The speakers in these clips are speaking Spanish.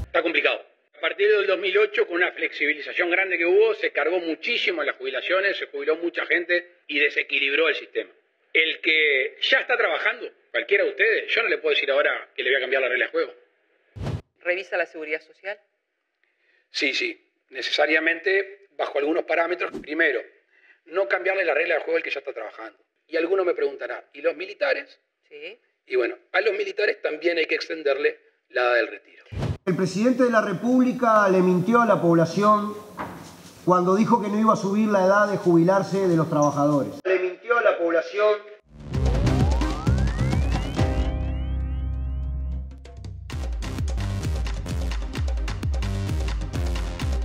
Está complicado. A partir del 2008, con una flexibilización grande que hubo, se cargó muchísimo en las jubilaciones, se jubiló mucha gente y desequilibró el sistema. El que ya está trabajando, cualquiera de ustedes, yo no le puedo decir ahora que le voy a cambiar la regla de juego. ¿Revisa la seguridad social? Sí, necesariamente bajo algunos parámetros. Primero, no cambiarle la regla de juego al que ya está trabajando. Y alguno me preguntará, ¿y los militares? Sí. Y bueno, a los militares también hay que extenderle la edad del retiro. El presidente de la República le mintió a la población cuando dijo que no iba a subir la edad de jubilarse de los trabajadores. Le mintió a la población.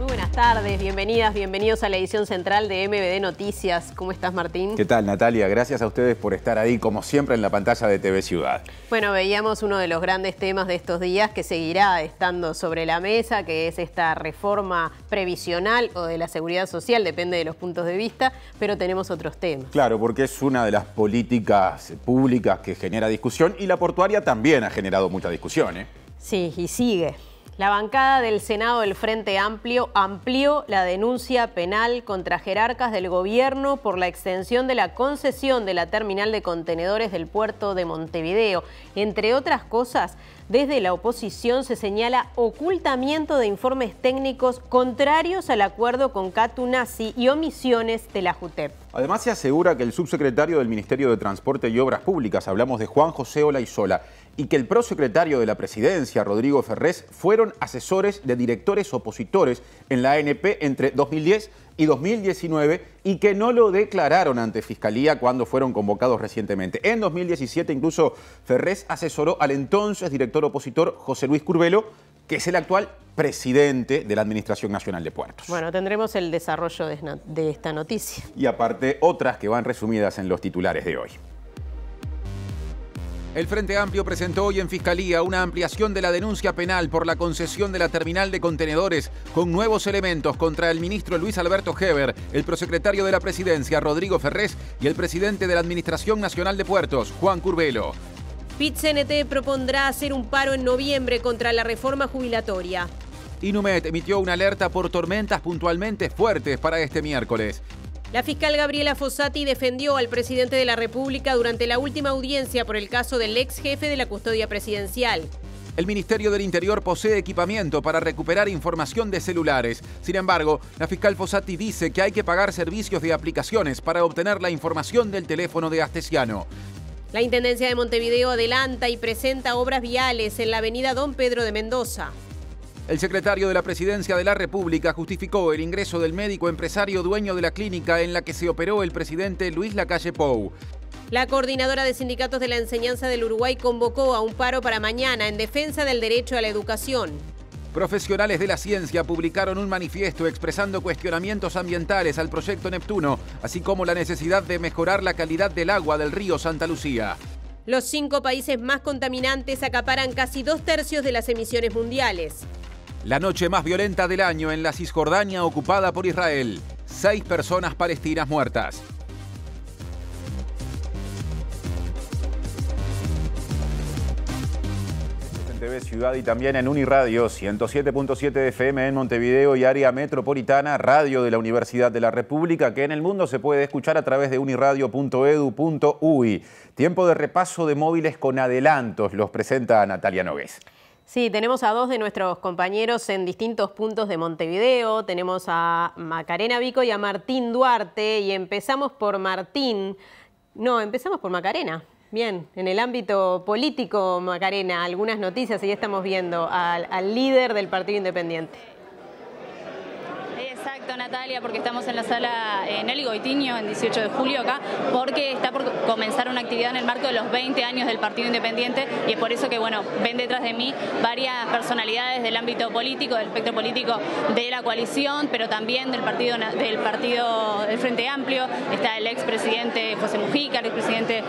Buenas tardes, bienvenidas, bienvenidos a la edición central de MBD Noticias. ¿Cómo estás, Martín? ¿Qué tal, Natalia? Gracias a ustedes por estar ahí, como siempre, en la pantalla de TV Ciudad. Bueno, veíamos uno de los grandes temas de estos días que seguirá estando sobre la mesa, que es esta reforma previsional o de la seguridad social, depende de los puntos de vista, pero tenemos otros temas. Claro, porque es una de las políticas públicas que genera discusión y la portuaria también ha generado mucha discusión, ¿eh? Sí, y sigue. La bancada del Senado del Frente Amplio amplió la denuncia penal contra jerarcas del gobierno por la extensión de la concesión de la terminal de contenedores del puerto de Montevideo. Entre otras cosas, desde la oposición se señala ocultamiento de informes técnicos contrarios al acuerdo con Catunasi y omisiones de la JUTEP. Además, se asegura que el subsecretario del Ministerio de Transporte y Obras Públicas, hablamos de Juan José Olaizola, y que el prosecretario de la Presidencia, Rodrigo Ferrés, fueron asesores de directores opositores en la ANP entre 2010 y 2019 y que no lo declararon ante Fiscalía cuando fueron convocados recientemente. En 2017 incluso Ferrés asesoró al entonces director opositor José Luis Curbelo, que es el actual presidente de la Administración Nacional de Puertos. Bueno, tendremos el desarrollo de esta noticia. Y aparte otras que van resumidas en los titulares de hoy. El Frente Amplio presentó hoy en Fiscalía una ampliación de la denuncia penal por la concesión de la terminal de contenedores con nuevos elementos contra el ministro Luis Alberto Heber, el prosecretario de la Presidencia Rodrigo Ferrés y el presidente de la Administración Nacional de Puertos, Juan Curbelo. PIT-CNT propondrá hacer un paro en noviembre contra la reforma jubilatoria. Inumet emitió una alerta por tormentas puntualmente fuertes para este miércoles. La fiscal Gabriela Fossati defendió al presidente de la República durante la última audiencia por el caso del ex jefe de la custodia presidencial. El Ministerio del Interior posee equipamiento para recuperar información de celulares. Sin embargo, la fiscal Fossati dice que hay que pagar servicios de aplicaciones para obtener la información del teléfono de Astesiano. La Intendencia de Montevideo adelanta y presenta obras viales en la avenida Don Pedro de Mendoza. El secretario de la Presidencia de la República justificó el ingreso del médico empresario dueño de la clínica en la que se operó el presidente Luis Lacalle Pou. La coordinadora de sindicatos de la enseñanza del Uruguay convocó a un paro para mañana en defensa del derecho a la educación. Profesionales de la ciencia publicaron un manifiesto expresando cuestionamientos ambientales al proyecto Neptuno, así como la necesidad de mejorar la calidad del agua del río Santa Lucía. Los 5 países más contaminantes acaparan casi 2/3 de las emisiones mundiales. La noche más violenta del año en la Cisjordania ocupada por Israel. 6 personas palestinas muertas. En TV Ciudad y también en Uniradio 107.7 FM en Montevideo y área metropolitana, radio de la Universidad de la República, que en el mundo se puede escuchar a través de uniradio.edu.uy. Tiempo de repaso de móviles con adelantos, los presenta Natalia Nogués. Sí, tenemos a 2 de nuestros compañeros en distintos puntos de Montevideo. Tenemos a Macarena Vico y a Martín Duarte. Y empezamos por Martín. No, empezamos por Macarena. Bien, en el ámbito político, Macarena, algunas noticias. Y ya estamos viendo al líder del Partido Independiente. Exacto, Natalia, porque estamos en la sala Nelly Goitiño en 18 de julio acá, porque está por comenzar una actividad en el marco de los 20 años del Partido Independiente y es por eso que, bueno, ven detrás de mí varias personalidades del ámbito político, del espectro político de la coalición, pero también del partido del Frente Amplio. Está el expresidente José Mujica, el expresidente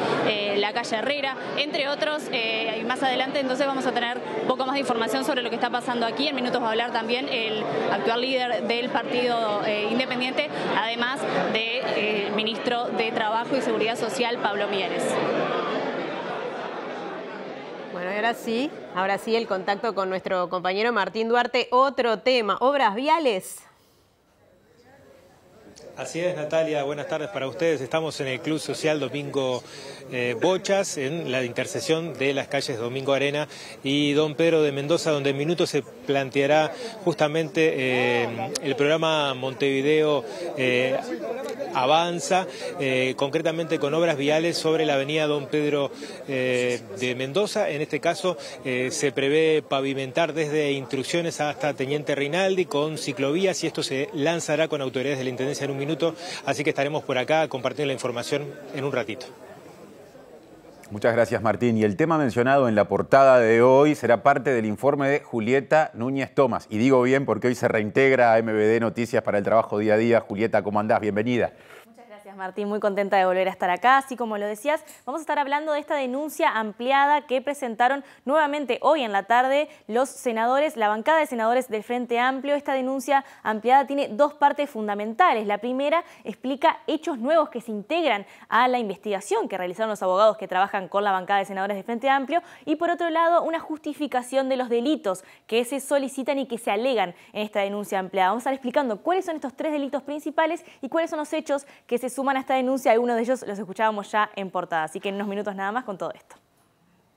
Lacalle Herrera, entre otros, y más adelante entonces vamos a tener un poco más de información sobre lo que está pasando aquí. En minutos va a hablar también el actual líder del Partido Independiente, además del ministro de Trabajo y Seguridad Social, Pablo Mieres. Bueno, Bueno, y ahora sí el contacto con nuestro compañero Martín Duarte. Otro tema, obras viales. Así es, Natalia, buenas tardes para ustedes. Estamos en el Club Social Domingo Bochas, en la intersección de las calles Domingo Arena y Don Pedro de Mendoza, donde en minutos se planteará justamente el programa Montevideo Avanza, concretamente con obras viales sobre la avenida Don Pedro de Mendoza. En este caso se prevé pavimentar desde Instrucciones hasta Teniente Rinaldi con ciclovías, y esto se lanzará con autoridades de la Intendencia en un minuto, así que estaremos por acá compartiendo la información en un ratito. Muchas gracias, Martín. Y el tema mencionado en la portada de hoy será parte del informe de Julieta Núñez Tomás. Y digo bien porque hoy se reintegra a MBD Noticias para el trabajo día a día. Julieta, ¿cómo andás? Bienvenida. Martín, muy contenta de volver a estar acá. Así como lo decías, vamos a estar hablando de esta denuncia ampliada que presentaron nuevamente hoy en la tarde los senadores, la bancada de senadores del Frente Amplio. Esta denuncia ampliada tiene dos partes fundamentales. La primera explica hechos nuevos que se integran a la investigación que realizaron los abogados que trabajan con la bancada de senadores del Frente Amplio, y por otro lado una justificación de los delitos que se solicitan y que se alegan en esta denuncia ampliada. Vamos a estar explicando cuáles son estos tres delitos principales y cuáles son los hechos que se suman a esta denuncia. Algunos de ellos los escuchábamos ya en portada, así que en unos minutos nada más con todo esto.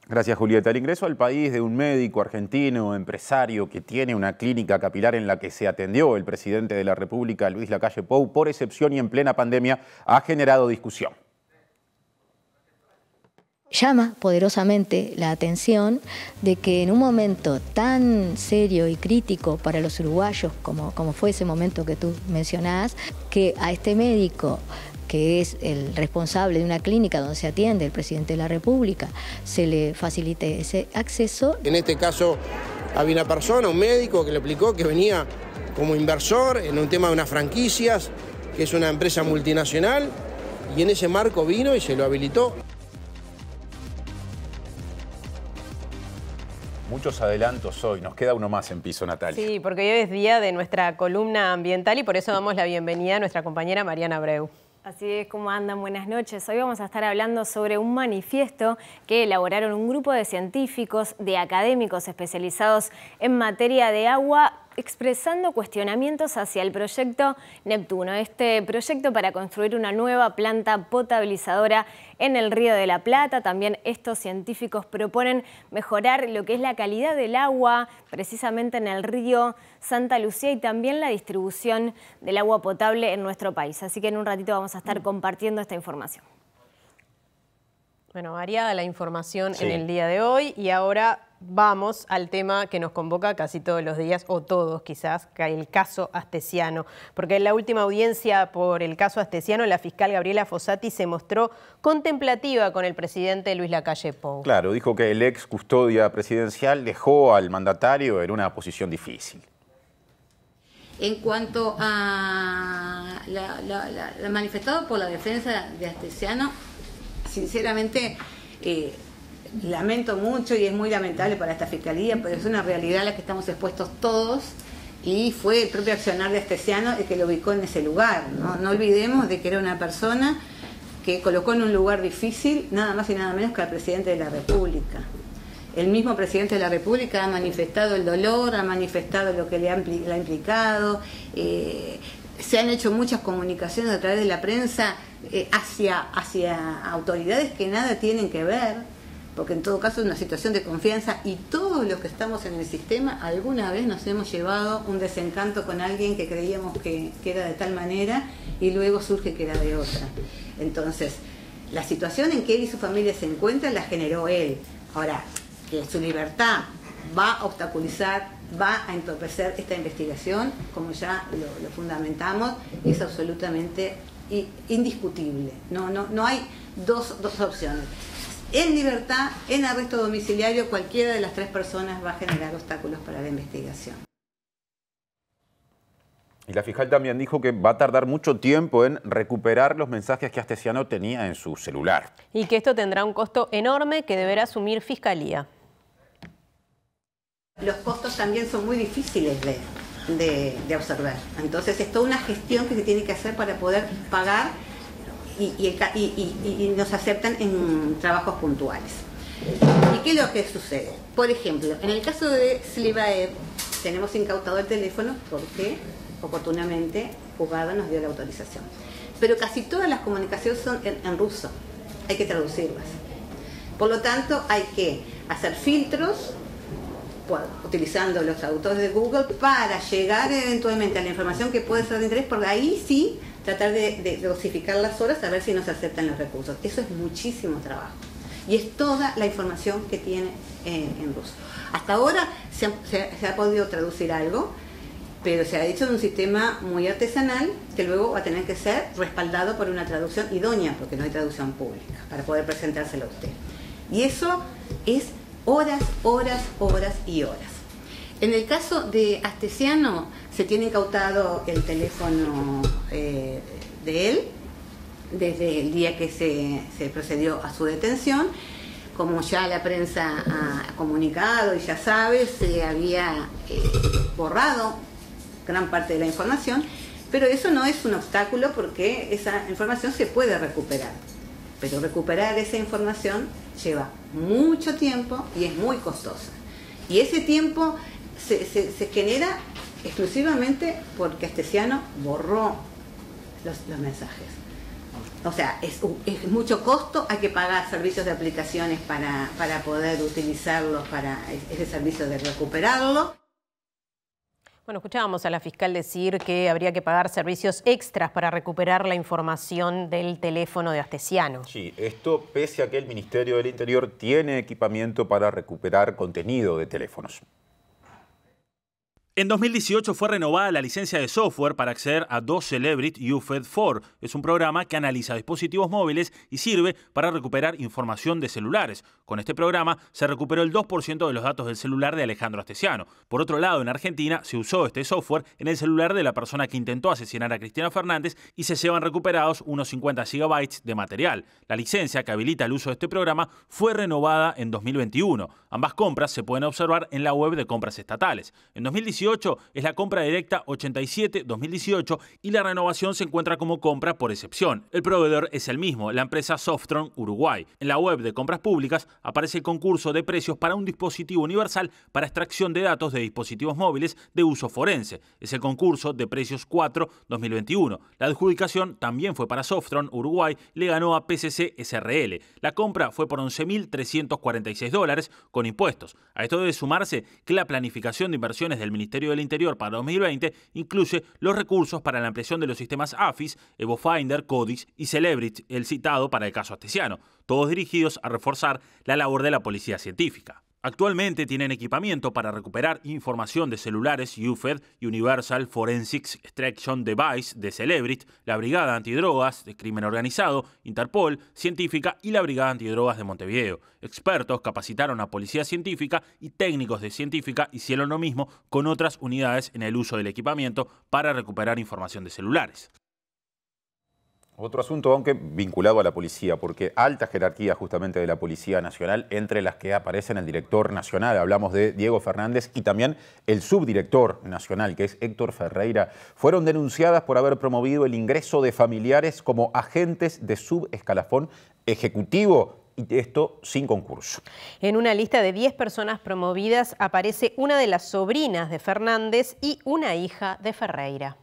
Gracias, Julieta. El ingreso al país de un médico argentino, empresario, que tiene una clínica capilar en la que se atendió el presidente de la República, Luis Lacalle Pou, por excepción y en plena pandemia, ha generado discusión. Llama poderosamente la atención de que en un momento tan serio y crítico para los uruguayos como fue ese momento que tú mencionás, que a este médico, que es el responsable de una clínica donde se atiende el presidente de la República, se le facilite ese acceso. En este caso había una persona, un médico, que le explicó que venía como inversor en un tema de unas franquicias, que es una empresa multinacional, y en ese marco vino y se lo habilitó. Muchos adelantos hoy, nos queda uno más en piso, Natalia. Sí, porque hoy es día de nuestra columna ambiental y por eso damos la bienvenida a nuestra compañera Mariana Abreu. Así es, ¿cómo andan? Buenas noches. Hoy vamos a estar hablando sobre un manifiesto que elaboraron un grupo de científicos, de académicos especializados en materia de agua, expresando cuestionamientos hacia el proyecto Neptuno, este proyecto para construir una nueva planta potabilizadora en el Río de la Plata. También estos científicos proponen mejorar lo que es la calidad del agua, precisamente en el río Santa Lucía, y también la distribución del agua potable en nuestro país. Así que en un ratito vamos a estar compartiendo esta información. Bueno, variada la información en el día de hoy, y ahora vamos al tema que nos convoca casi todos los días, o todos quizás, el caso Astesiano. Porque en la última audiencia por el caso Astesiano, la fiscal Gabriela Fossati se mostró contemplativa con el presidente Luis Lacalle Pou. Claro, dijo que el ex custodia presidencial dejó al mandatario en una posición difícil. En cuanto a la manifestado por la defensa de Astesiano, sinceramente lamento mucho, y es muy lamentable para esta fiscalía, pero es una realidad a la que estamos expuestos todos, y fue el propio accionar de Astesiano el que lo ubicó en ese lugar. No olvidemos de que era una persona que colocó en un lugar difícil nada más y nada menos que al presidente de la República. El mismo presidente de la República ha manifestado el dolor, ha manifestado lo que le ha implicado. Se han hecho muchas comunicaciones a través de la prensa hacia autoridades que nada tienen que ver, porque en todo caso es una situación de confianza, y todos los que estamos en el sistema alguna vez nos hemos llevado un desencanto con alguien que creíamos que era de tal manera y luego surge que era de otra. Entonces, la situación en que él y su familia se encuentran la generó él. Ahora, que su libertad va a obstaculizar, va a entorpecer esta investigación, como ya lo fundamentamos, es absolutamente indiscutible. No hay dos opciones. En libertad, en arresto domiciliario, cualquiera de las tres personas va a generar obstáculos para la investigación. Y la fiscal también dijo que va a tardar mucho tiempo en recuperar los mensajes que Astesiano tenía en su celular. Y que esto tendrá un costo enorme que deberá asumir Fiscalía. Los costos también son muy difíciles de observar. Entonces es toda una gestión que se tiene que hacer para poder pagar y nos aceptan en trabajos puntuales. ¿Y qué es lo que sucede? Por ejemplo, en el caso de Slibaev, tenemos incautado el teléfono porque oportunamente Juzgado nos dio la autorización. Pero casi todas las comunicaciones son en ruso, hay que traducirlas. Por lo tanto, hay que hacer filtros utilizando los traductores de Google para llegar eventualmente a la información que puede ser de interés, porque ahí sí tratar de dosificar las horas a ver si nos aceptan los recursos. Eso es muchísimo trabajo. Y es toda la información que tiene en ruso. Hasta ahora se ha podido traducir algo, pero se ha hecho de un sistema muy artesanal que luego va a tener que ser respaldado por una traducción idónea, porque no hay traducción pública, para poder presentárselo a usted. Y eso es horas, horas, horas y horas. En el caso de Astesiano, se tiene incautado el teléfono de él desde el día que se procedió a su detención. Como ya la prensa ha comunicado y ya sabe, se había borrado gran parte de la información, pero eso no es un obstáculo porque esa información se puede recuperar. Pero recuperar esa información lleva mucho tiempo y es muy costosa. Y ese tiempo se genera exclusivamente porque Astesiano borró los mensajes. O sea, es mucho costo, hay que pagar servicios de aplicaciones para poder utilizarlos para ese servicio de recuperarlo. Bueno, escuchábamos a la fiscal decir que habría que pagar servicios extras para recuperar la información del teléfono de Astesiano. Sí, esto pese a que el Ministerio del Interior tiene equipamiento para recuperar contenido de teléfonos. En 2018 fue renovada la licencia de software para acceder a DoCelebrity UFED 4. Es un programa que analiza dispositivos móviles y sirve para recuperar información de celulares. Con este programa se recuperó el 2% de los datos del celular de Alejandro Astesiano. Por otro lado, en Argentina se usó este software en el celular de la persona que intentó asesinar a Cristina Fernández y se llevan recuperados unos 50 gigabytes de material. La licencia que habilita el uso de este programa fue renovada en 2021. Ambas compras se pueden observar en la web de compras estatales. En 2018 es la compra directa 87-2018 y la renovación se encuentra como compra por excepción. El proveedor es el mismo, la empresa Softron Uruguay. En la web de compras públicas aparece el concurso de precios para un dispositivo universal para extracción de datos de dispositivos móviles de uso forense. Es el concurso de precios 4-2021. La adjudicación también fue para Softron Uruguay, le ganó a PCC SRL. La compra fue por $11.346 con impuestos. A esto debe sumarse que la planificación de inversiones del Ministerio del Interior para 2020 incluye los recursos para la ampliación de los sistemas AFIS, EvoFinder, Codix y Celebrity, el citado para el caso Astesiano, todos dirigidos a reforzar la labor de la policía científica. Actualmente tienen equipamiento para recuperar información de celulares UFED, Universal Forensics Extraction Device de Celebrity, la Brigada Antidrogas de Crimen Organizado, Interpol, Científica y la Brigada Antidrogas de Montevideo. Expertos capacitaron a Policía Científica y técnicos de Científica hicieron lo mismo con otras unidades en el uso del equipamiento para recuperar información de celulares. Otro asunto, aunque vinculado a la policía, porque alta jerarquía justamente de la Policía Nacional, entre las que aparecen el director nacional, hablamos de Diego Fernández, y también el subdirector nacional, que es Héctor Ferreira, fueron denunciadas por haber promovido el ingreso de familiares como agentes de subescalafón ejecutivo, y esto sin concurso. En una lista de 10 personas promovidas aparece una de las sobrinas de Fernández y una hija de Ferreira.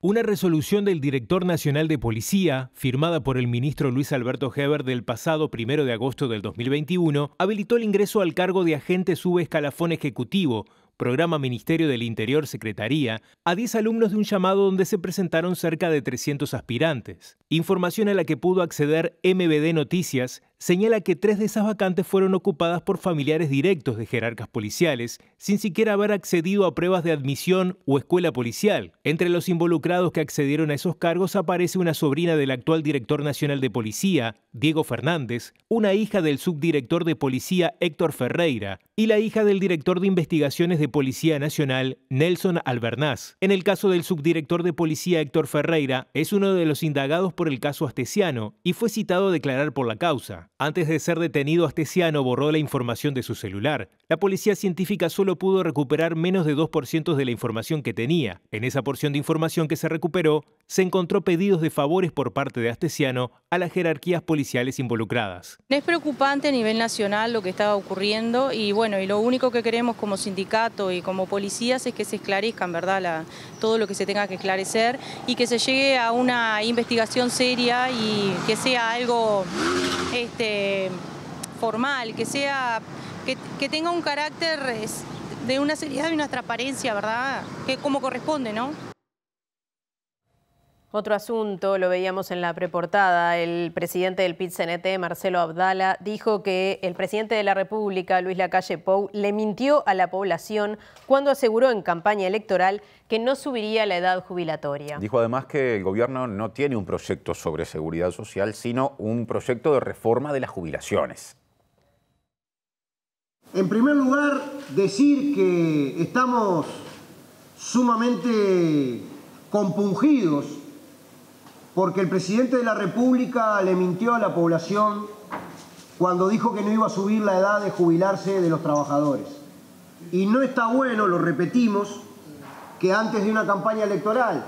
Una resolución del director nacional de policía, firmada por el ministro Luis Alberto Heber del pasado 1 de agosto del 2021, habilitó el ingreso al cargo de agente subescalafón ejecutivo, programa Ministerio del Interior Secretaría, a 10 alumnos de un llamado donde se presentaron cerca de 300 aspirantes. Información a la que pudo acceder MBD Noticias señala que 3 de esas vacantes fueron ocupadas por familiares directos de jerarcas policiales, sin siquiera haber accedido a pruebas de admisión o escuela policial. Entre los involucrados que accedieron a esos cargos aparece una sobrina del actual director nacional de policía, Diego Fernández, una hija del subdirector de policía, Héctor Ferreira, y la hija del director de investigaciones de Policía Nacional, Nelson Albernaz. En el caso del subdirector de policía, Héctor Ferreira, es uno de los indagados por el caso Astesiano y fue citado a declarar por la causa. Antes de ser detenido, Astesiano borró la información de su celular. La policía científica solo pudo recuperar menos de 2% de la información que tenía. En esa porción de información que se recuperó, se encontró pedidos de favores por parte de Astesiano a las jerarquías policiales involucradas. Es preocupante a nivel nacional lo que está ocurriendo y bueno, y lo único que queremos como sindicato y como policías es que se esclarezcan, ¿verdad? Todo lo que se tenga que esclarecer y que se llegue a una investigación seria y que sea algo formal, que tenga un carácter de una seriedad y una transparencia, ¿verdad? Que como corresponde, ¿no? Otro asunto, lo veíamos en la preportada, el presidente del PIT-CNT, Marcelo Abdala, dijo que el presidente de la República, Luis Lacalle Pou, le mintió a la población cuando aseguró en campaña electoral que no subiría la edad jubilatoria. Dijo además que el gobierno no tiene un proyecto sobre seguridad social, sino un proyecto de reforma de las jubilaciones. En primer lugar, decir que estamos sumamente compungidos porque el presidente de la República le mintió a la población cuando dijo que no iba a subir la edad de jubilarse de los trabajadores. Y no está bueno, lo repetimos, que antes de una campaña electoral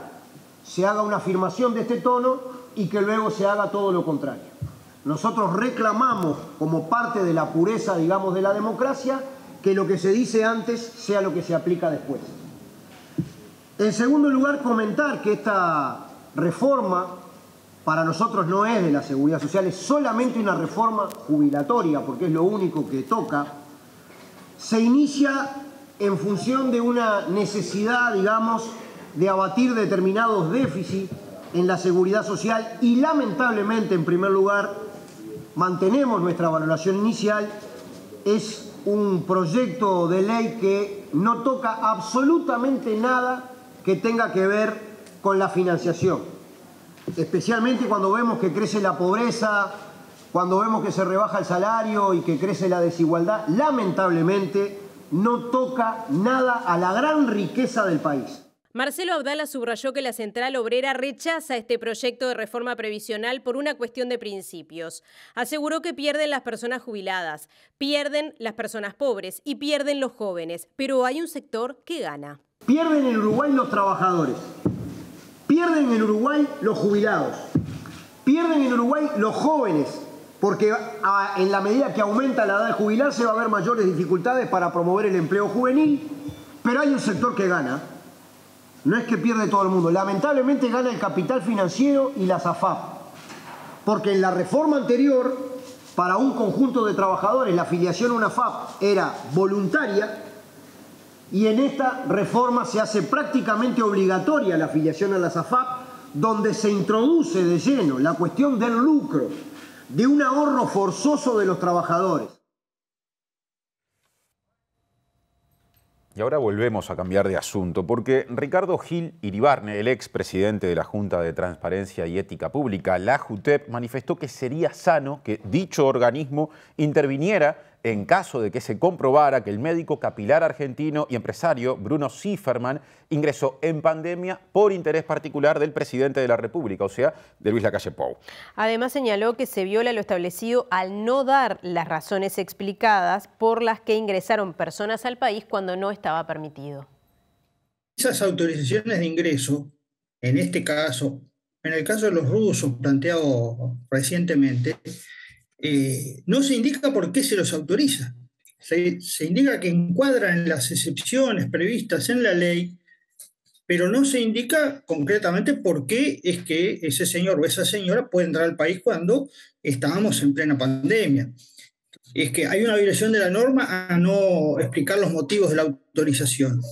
se haga una afirmación de este tono y que luego se haga todo lo contrario. Nosotros reclamamos, como parte de la pureza, digamos, de la democracia, que lo que se dice antes sea lo que se aplica después. En segundo lugar, comentar que esta reforma para nosotros no es de la seguridad social, es solamente una reforma jubilatoria, porque es lo único que toca. Se inicia en función de una necesidad, digamos, de abatir determinados déficits en la seguridad social y lamentablemente, en primer lugar, mantenemos nuestra valoración inicial, es un proyecto de ley que no toca absolutamente nada que tenga que ver con la financiación. Especialmente cuando vemos que crece la pobreza, cuando vemos que se rebaja el salario y que crece la desigualdad, lamentablemente no toca nada a la gran riqueza del país. Marcelo Abdala subrayó que la Central Obrera rechaza este proyecto de reforma previsional por una cuestión de principios. Aseguró que pierden las personas jubiladas, pierden las personas pobres y pierden los jóvenes, pero hay un sector que gana. Pierden en Uruguay los trabajadores, pierden en Uruguay los jubilados, pierden en Uruguay los jóvenes, porque en la medida que aumenta la edad de jubilarse va a haber mayores dificultades para promover el empleo juvenil, pero hay un sector que gana. No es que pierde todo el mundo, lamentablemente gana el capital financiero y las AFAP, porque en la reforma anterior, para un conjunto de trabajadores, la afiliación a una AFAP era voluntaria, y en esta reforma se hace prácticamente obligatoria la afiliación a las AFAP, donde se introduce de lleno la cuestión del lucro, de un ahorro forzoso de los trabajadores. Y ahora volvemos a cambiar de asunto, porque Ricardo Gil Iribarne, el expresidente de la Junta de Transparencia y Ética Pública, la JUTEP, manifestó que sería sano que dicho organismo interviniera en caso de que se comprobara que el médico capilar argentino y empresario Bruno Zifferman ingresó en pandemia por interés particular del presidente de la República, o sea, de Luis Lacalle Pou. Además señaló que se viola lo establecido al no dar las razones explicadas por las que ingresaron personas al país cuando no estaba permitido. Esas autorizaciones de ingreso, en este caso, en el caso de los rusos planteado recientemente, no se indica por qué se los autoriza. Se indica que encuadran en las excepciones previstas en la ley, pero no se indica concretamente por qué es que ese señor o esa señora puede entrar al país cuando estábamos en plena pandemia. Es que hay una violación de la norma a no explicar los motivos de la autorización.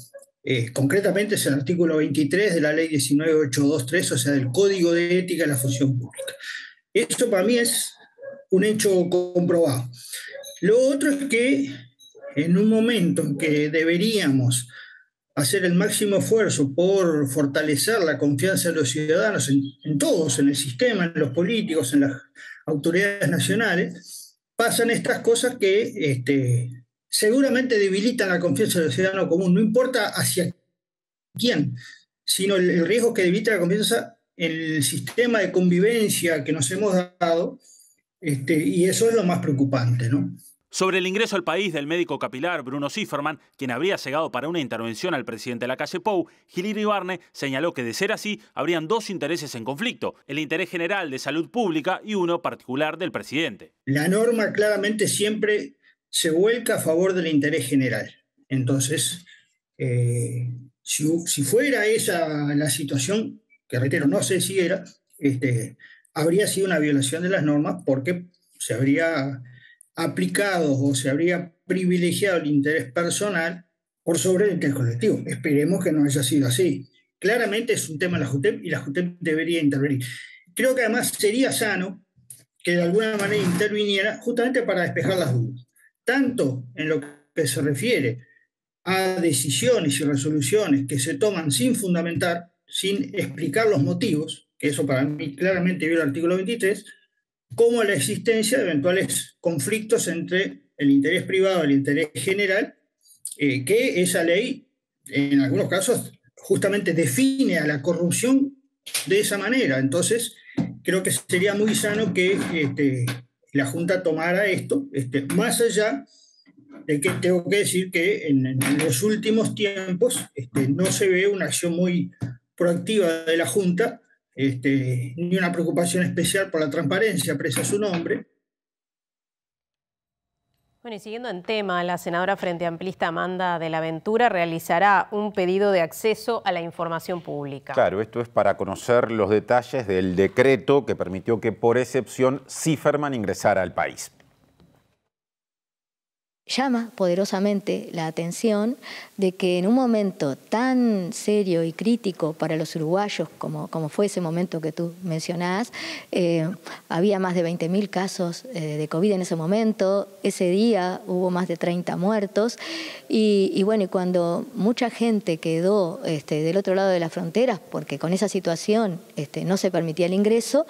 Concretamente es el artículo 23 de la ley 19823, o sea, del Código de Ética de la Función Pública. Esto para mí es un hecho comprobado. Lo otro es que en un momento en que deberíamos hacer el máximo esfuerzo por fortalecer la confianza de los ciudadanos en todos, en el sistema, en los políticos, en las autoridades nacionales, pasan estas cosas que seguramente debilitan la confianza del ciudadano común, no importa hacia quién, sino el riesgo que debilita la confianza en el sistema de convivencia que nos hemos dado y eso es lo más preocupante, ¿no? Sobre el ingreso al país del médico capilar Bruno Zifferman, quien habría llegado para una intervención al presidente Lacalle Pou, Gil Iribarne señaló que de ser así, habrían dos intereses en conflicto, el interés general de salud pública y uno particular del presidente. La norma claramente siempre se vuelca a favor del interés general. Entonces, si fuera esa la situación, que reitero, no sé si era, habría sido una violación de las normas porque se habría aplicado o se habría privilegiado el interés personal por sobre el interés colectivo. Esperemos que no haya sido así. Claramente es un tema de la JUTEP y la JUTEP debería intervenir. Creo que además sería sano que de alguna manera interviniera justamente para despejar las dudas, tanto en lo que se refiere a decisiones y resoluciones que se toman sin fundamentar, sin explicar los motivos, que eso para mí claramente viola el artículo 23, como la existencia de eventuales conflictos entre el interés privado y el interés general, que esa ley, en algunos casos, justamente define a la corrupción de esa manera. Entonces, creo que sería muy sano que la Junta tomara esto, más allá de que tengo que decir que en los últimos tiempos no se ve una acción muy proactiva de la Junta, ni una preocupación especial por la transparencia, presa su nombre. Bueno, y siguiendo en tema, la senadora Frente Amplista Amanda de la Ventura realizará un pedido de acceso a la información pública. Claro, esto es para conocer los detalles del decreto que permitió que por excepción Zifferman ingresara al país. Llama poderosamente la atención de que en un momento tan serio y crítico para los uruguayos como fue ese momento que tú mencionás, había más de 20.000 casos de COVID en ese momento, ese día hubo más de 30 muertos y bueno, y cuando mucha gente quedó del otro lado de las fronteras porque con esa situación no se permitía el ingreso,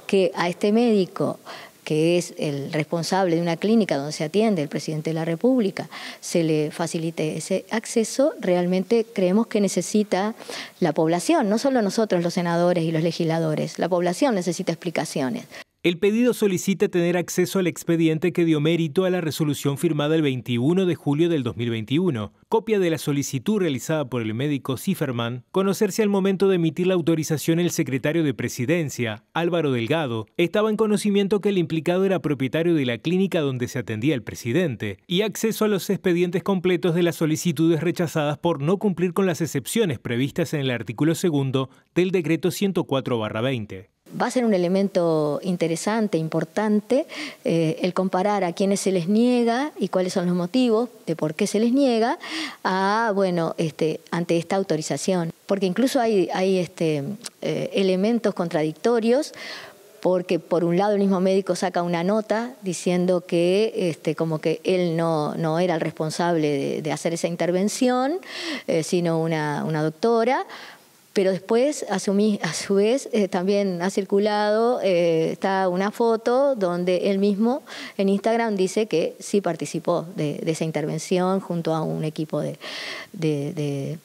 que a este médico, que es el responsable de una clínica donde se atiende el presidente de la República, se le facilite ese acceso, realmente creemos que necesita la población, no solo nosotros los senadores y los legisladores, la población necesita explicaciones. El pedido solicita tener acceso al expediente que dio mérito a la resolución firmada el 21 de julio del 2021, copia de la solicitud realizada por el médico Zifferman, conocerse al momento de emitir la autorización el secretario de Presidencia, Álvaro Delgado, estaba en conocimiento que el implicado era propietario de la clínica donde se atendía el presidente, y acceso a los expedientes completos de las solicitudes rechazadas por no cumplir con las excepciones previstas en el artículo 2 del decreto 104/20. Va a ser un elemento interesante, importante, el comparar a quienes se les niega y cuáles son los motivos de por qué se les niega ante esta autorización. Porque incluso hay elementos contradictorios, porque por un lado el mismo médico saca una nota diciendo que como que él no era el responsable de hacer esa intervención, sino una doctora. Pero después, a su vez, también ha circulado está una foto donde él mismo en Instagram dice que sí participó de esa intervención junto a un equipo de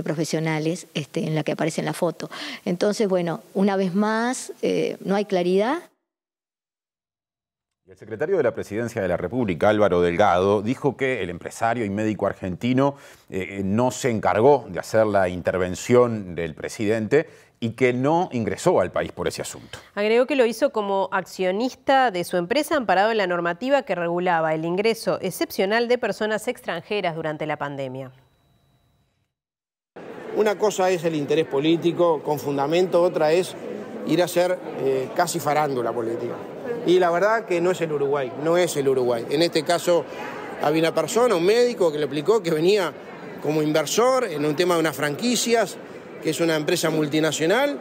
profesionales en la que aparece en la foto. Entonces, bueno, una vez más, no hay claridad. El secretario de la Presidencia de la República, Álvaro Delgado, dijo que el empresario y médico argentino no se encargó de hacer la intervención del presidente y que no ingresó al país por ese asunto. Agregó que lo hizo como accionista de su empresa amparado en la normativa que regulaba el ingreso excepcional de personas extranjeras durante la pandemia. Una cosa es el interés político con fundamento, otra es ir a hacer casi farándula política. Y la verdad que no es el Uruguay, no es el Uruguay. En este caso había una persona, un médico, que le explicó que venía como inversor en un tema de unas franquicias, que es una empresa multinacional,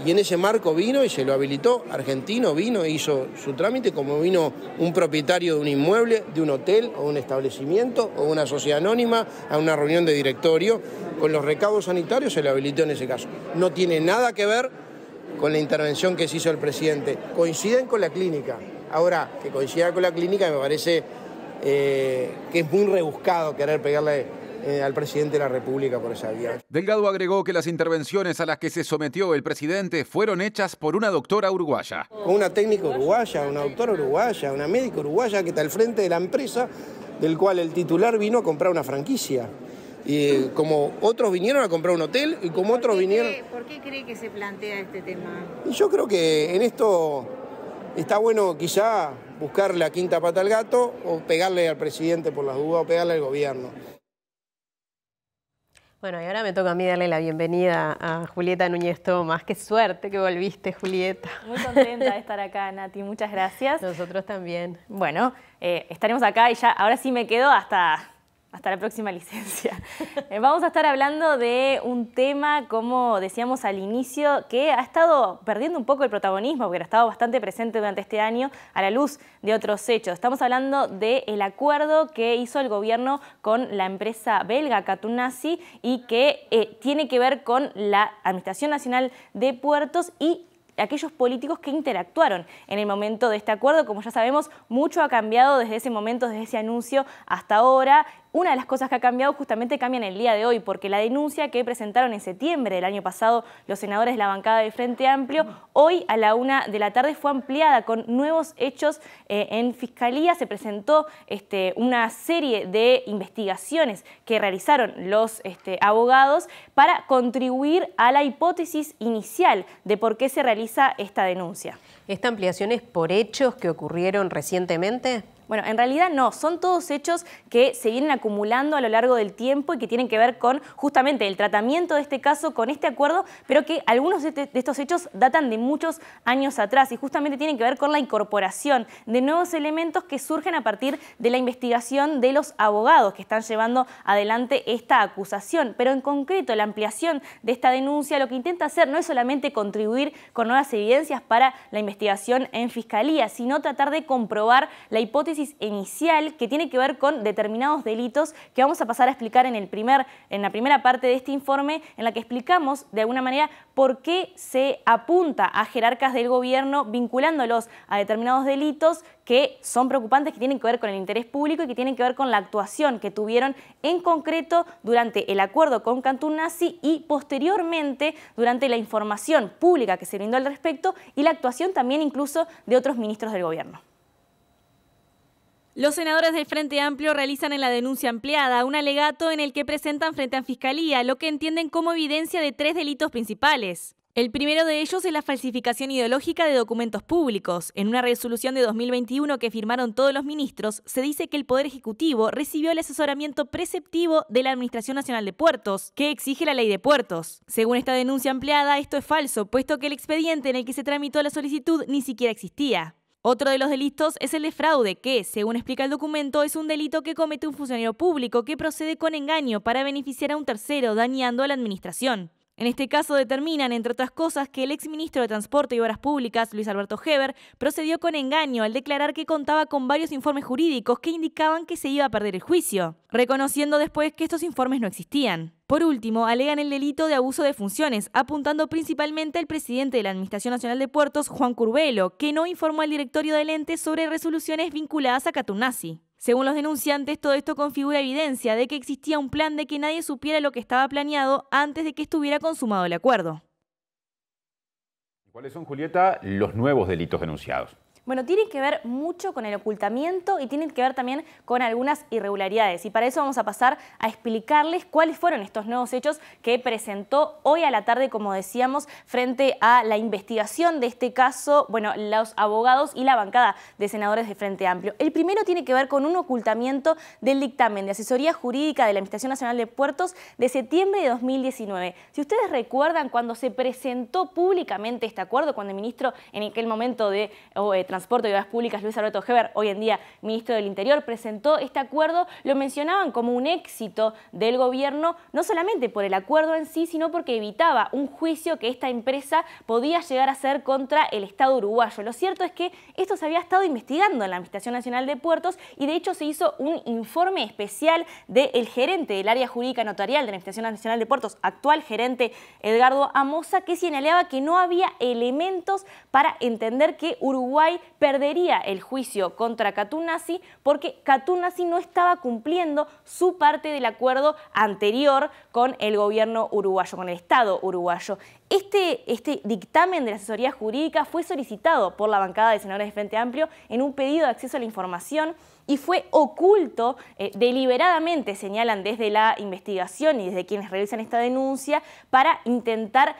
y en ese marco vino y se lo habilitó, argentino, vino e hizo su trámite como vino un propietario de un inmueble, de un hotel o un establecimiento o una sociedad anónima a una reunión de directorio. Con los recaudos sanitarios se lo habilitó en ese caso. No tiene nada que ver con la intervención que se hizo el presidente. Coinciden con la clínica. Ahora, que coincida con la clínica me parece que es muy rebuscado querer pegarle al presidente de la República por esa vía. Delgado agregó que las intervenciones a las que se sometió el presidente fueron hechas por una doctora uruguaya. Una técnica uruguaya, una doctora uruguaya, una médica uruguaya que está al frente de la empresa del cual el titular vino a comprar una franquicia. Y como otros vinieron a comprar un hotel y como otros vinieron... ¿Por qué cree que se plantea este tema? Y yo creo que en esto está bueno quizá buscar la quinta pata al gato o pegarle al presidente por las dudas o pegarle al gobierno. Bueno, y ahora me toca a mí darle la bienvenida a Julieta Núñez Tomás. Qué suerte que volviste, Julieta. Muy contenta de estar acá, Nati. Muchas gracias. Nosotros también. Bueno, estaremos acá y ya ahora sí me quedo hasta la próxima licencia. Vamos a estar hablando de un tema, como decíamos al inicio, que ha estado perdiendo un poco el protagonismo, porque ha estado bastante presente durante este año a la luz de otros hechos. Estamos hablando del acuerdo que hizo el gobierno con la empresa belga Katoen-Natie y que tiene que ver con la Administración Nacional de Puertos y aquellos políticos que interactuaron en el momento de este acuerdo. Como ya sabemos, mucho ha cambiado desde ese momento, desde ese anuncio hasta ahora. Una de las cosas que ha cambiado justamente cambia en el día de hoy, porque la denuncia que presentaron en septiembre del año pasado los senadores de la bancada del Frente Amplio, hoy a la 1 de la tarde fue ampliada con nuevos hechos en Fiscalía. Se presentó una serie de investigaciones que realizaron los abogados para contribuir a la hipótesis inicial de por qué se realiza esta denuncia. ¿Esta ampliación es por hechos que ocurrieron recientemente? Bueno, en realidad no, son todos hechos que se vienen acumulando a lo largo del tiempo y que tienen que ver con justamente el tratamiento de este caso con este acuerdo, pero que algunos de estos hechos datan de muchos años atrás y justamente tienen que ver con la incorporación de nuevos elementos que surgen a partir de la investigación de los abogados que están llevando adelante esta acusación. Pero en concreto, la ampliación de esta denuncia lo que intenta hacer no es solamente contribuir con nuevas evidencias para la investigación en Fiscalía, sino tratar de comprobar la hipótesis inicial que tiene que ver con determinados delitos que vamos a pasar a explicar en la primera parte de este informe, en la que explicamos de alguna manera por qué se apunta a jerarcas del gobierno vinculándolos a determinados delitos que son preocupantes, que tienen que ver con el interés público y que tienen que ver con la actuación que tuvieron en concreto durante el acuerdo con Katoen-Natie y posteriormente durante la información pública que se brindó al respecto y la actuación también incluso de otros ministros del gobierno. Los senadores del Frente Amplio realizan en la denuncia ampliada un alegato en el que presentan frente a Fiscalía lo que entienden como evidencia de 3 delitos principales. El primero de ellos es la falsificación ideológica de documentos públicos. En una resolución de 2021 que firmaron todos los ministros, se dice que el Poder Ejecutivo recibió el asesoramiento preceptivo de la Administración Nacional de Puertos, que exige la Ley de Puertos. Según esta denuncia ampliada, esto es falso, puesto que el expediente en el que se tramitó la solicitud ni siquiera existía. Otro de los delitos es el de fraude, que, según explica el documento, es un delito que comete un funcionario público que procede con engaño para beneficiar a un tercero, dañando a la administración. En este caso determinan, entre otras cosas, que el exministro de Transporte y Obras Públicas, Luis Alberto Heber, procedió con engaño al declarar que contaba con varios informes jurídicos que indicaban que se iba a perder el juicio, reconociendo después que estos informes no existían. Por último, alegan el delito de abuso de funciones, apuntando principalmente al presidente de la Administración Nacional de Puertos, Juan Curbelo, que no informó al directorio del ente sobre resoluciones vinculadas a Katoen-Natie. Según los denunciantes, todo esto configura evidencia de que existía un plan de que nadie supiera lo que estaba planeado antes de que estuviera consumado el acuerdo. ¿Cuáles son, Julieta, los nuevos delitos denunciados? Bueno, tiene que ver mucho con el ocultamiento y tiene que ver también con algunas irregularidades. Y para eso vamos a pasar a explicarles cuáles fueron estos nuevos hechos que presentó hoy a la tarde, como decíamos, frente a la investigación de este caso, bueno, los abogados y la bancada de senadores de Frente Amplio. El primero tiene que ver con un ocultamiento del dictamen de asesoría jurídica de la Administración Nacional de Puertos de septiembre de 2019. Si ustedes recuerdan, cuando se presentó públicamente este acuerdo, cuando el ministro en aquel momento de Transporte y Obras Públicas, Luis Alberto Heber, hoy en día ministro del Interior, presentó este acuerdo, lo mencionaban como un éxito del gobierno, no solamente por el acuerdo en sí, sino porque evitaba un juicio que esta empresa podía llegar a hacer contra el Estado uruguayo. Lo cierto es que esto se había estado investigando en la Administración Nacional de Puertos y de hecho se hizo un informe especial del gerente del área jurídica notarial de la Administración Nacional de Puertos, actual gerente Edgardo Amosa, que señalaba que no había elementos para entender que Uruguay perdería el juicio contra Katounassi porque Katounassi no estaba cumpliendo su parte del acuerdo anterior con el gobierno uruguayo, con el Estado uruguayo. Este dictamen de la asesoría jurídica fue solicitado por la bancada de senadores de Frente Amplio en un pedido de acceso a la información y fue oculto deliberadamente, señalan desde la investigación y desde quienes realizan esta denuncia, para intentar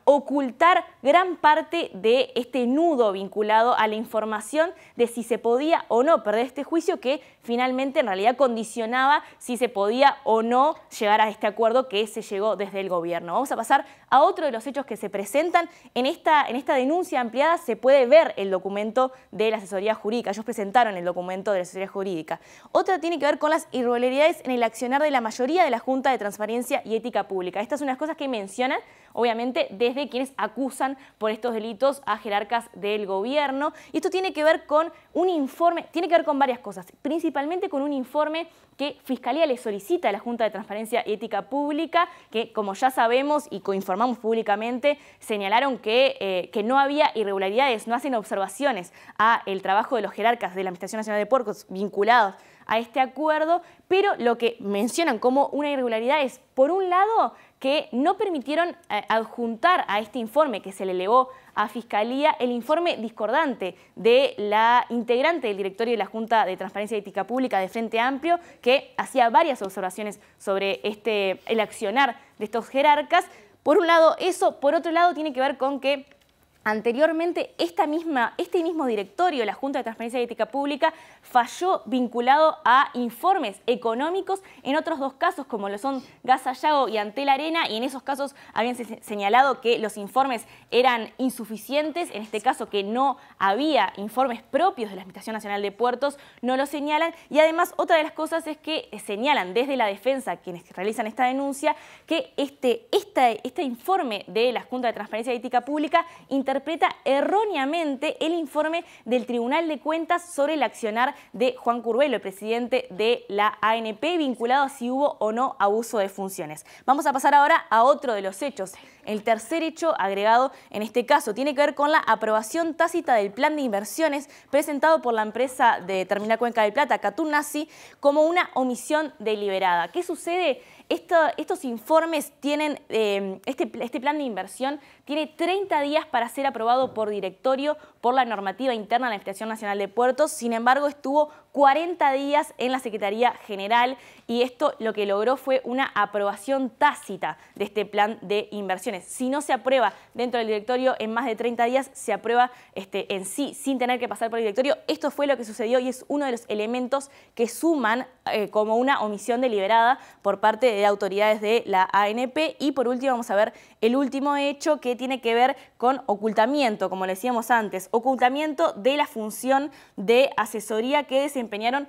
ocultar gran parte de este nudo vinculado a la información de si se podía o no perder este juicio, que finalmente en realidad condicionaba si se podía o no llegar a este acuerdo que se llegó desde el gobierno. Vamos a pasar a otro de los hechos que se presentan. En esta denuncia ampliada se puede ver el documento de la asesoría jurídica. Ellos presentaron el documento de la asesoría jurídica. Otra tiene que ver con las irregularidades en el accionar de la mayoría de la Junta de Transparencia y Ética Pública. Estas son unas cosas que mencionan, obviamente, desde quienes acusan por estos delitos a jerarcas del gobierno. Y esto tiene que ver con un informe, tiene que ver con varias cosas, principalmente con un informe que Fiscalía le solicita a la Junta de Transparencia y Ética Pública, que, como ya sabemos y coinformamos públicamente, señalaron que no había irregularidades, no hacen observaciones al trabajo de los jerarcas de la Administración Nacional de Puertos vinculados a este acuerdo, pero lo que mencionan como una irregularidad es, por un lado, que no permitieron adjuntar a este informe que se le elevó a Fiscalía el informe discordante de la integrante del directorio de la Junta de Transparencia y Ética Pública de Frente Amplio, que hacía varias observaciones sobre el accionar de estos jerarcas. Por un lado eso, por otro lado tiene que ver con que anteriormente este mismo directorio de la Junta de Transparencia y Ética Pública falló vinculado a informes económicos en otros dos casos, como lo son Gas Sayago y Antel Arena, y en esos casos habían señalado que los informes eran insuficientes, en este caso que no había informes propios de la Administración Nacional de Puertos, no lo señalan, y además otra de las cosas es que señalan desde la defensa, quienes realizan esta denuncia, que este informe de la Junta de Transparencia y Ética Pública interpreta erróneamente el informe del Tribunal de Cuentas sobre el accionar de Juan Curbelo, el presidente de la ANP, vinculado a si hubo o no abuso de funciones. Vamos a pasar ahora a otro de los hechos. El tercer hecho agregado en este caso tiene que ver con la aprobación tácita del plan de inversiones presentado por la empresa de Terminal Cuenca del Plata, Katounassi, como una omisión deliberada. ¿Qué sucede? Estos informes tienen, este plan de inversión tiene 30 días para ser aprobado por directorio por la normativa interna de la Administración Nacional de Puertos. Sin embargo, estuvo 40 días en la Secretaría General y esto lo que logró fue una aprobación tácita de este plan de inversiones. Si no se aprueba dentro del directorio en más de 30 días, se aprueba en sí, sin tener que pasar por el directorio. Esto fue lo que sucedió y es uno de los elementos que suman como una omisión deliberada por parte de autoridades de la ANP. Y por último vamos a ver el último hecho, que tiene que ver con ocultamiento, como le decíamos antes, ocultamiento de la función de asesoría que desempeñaron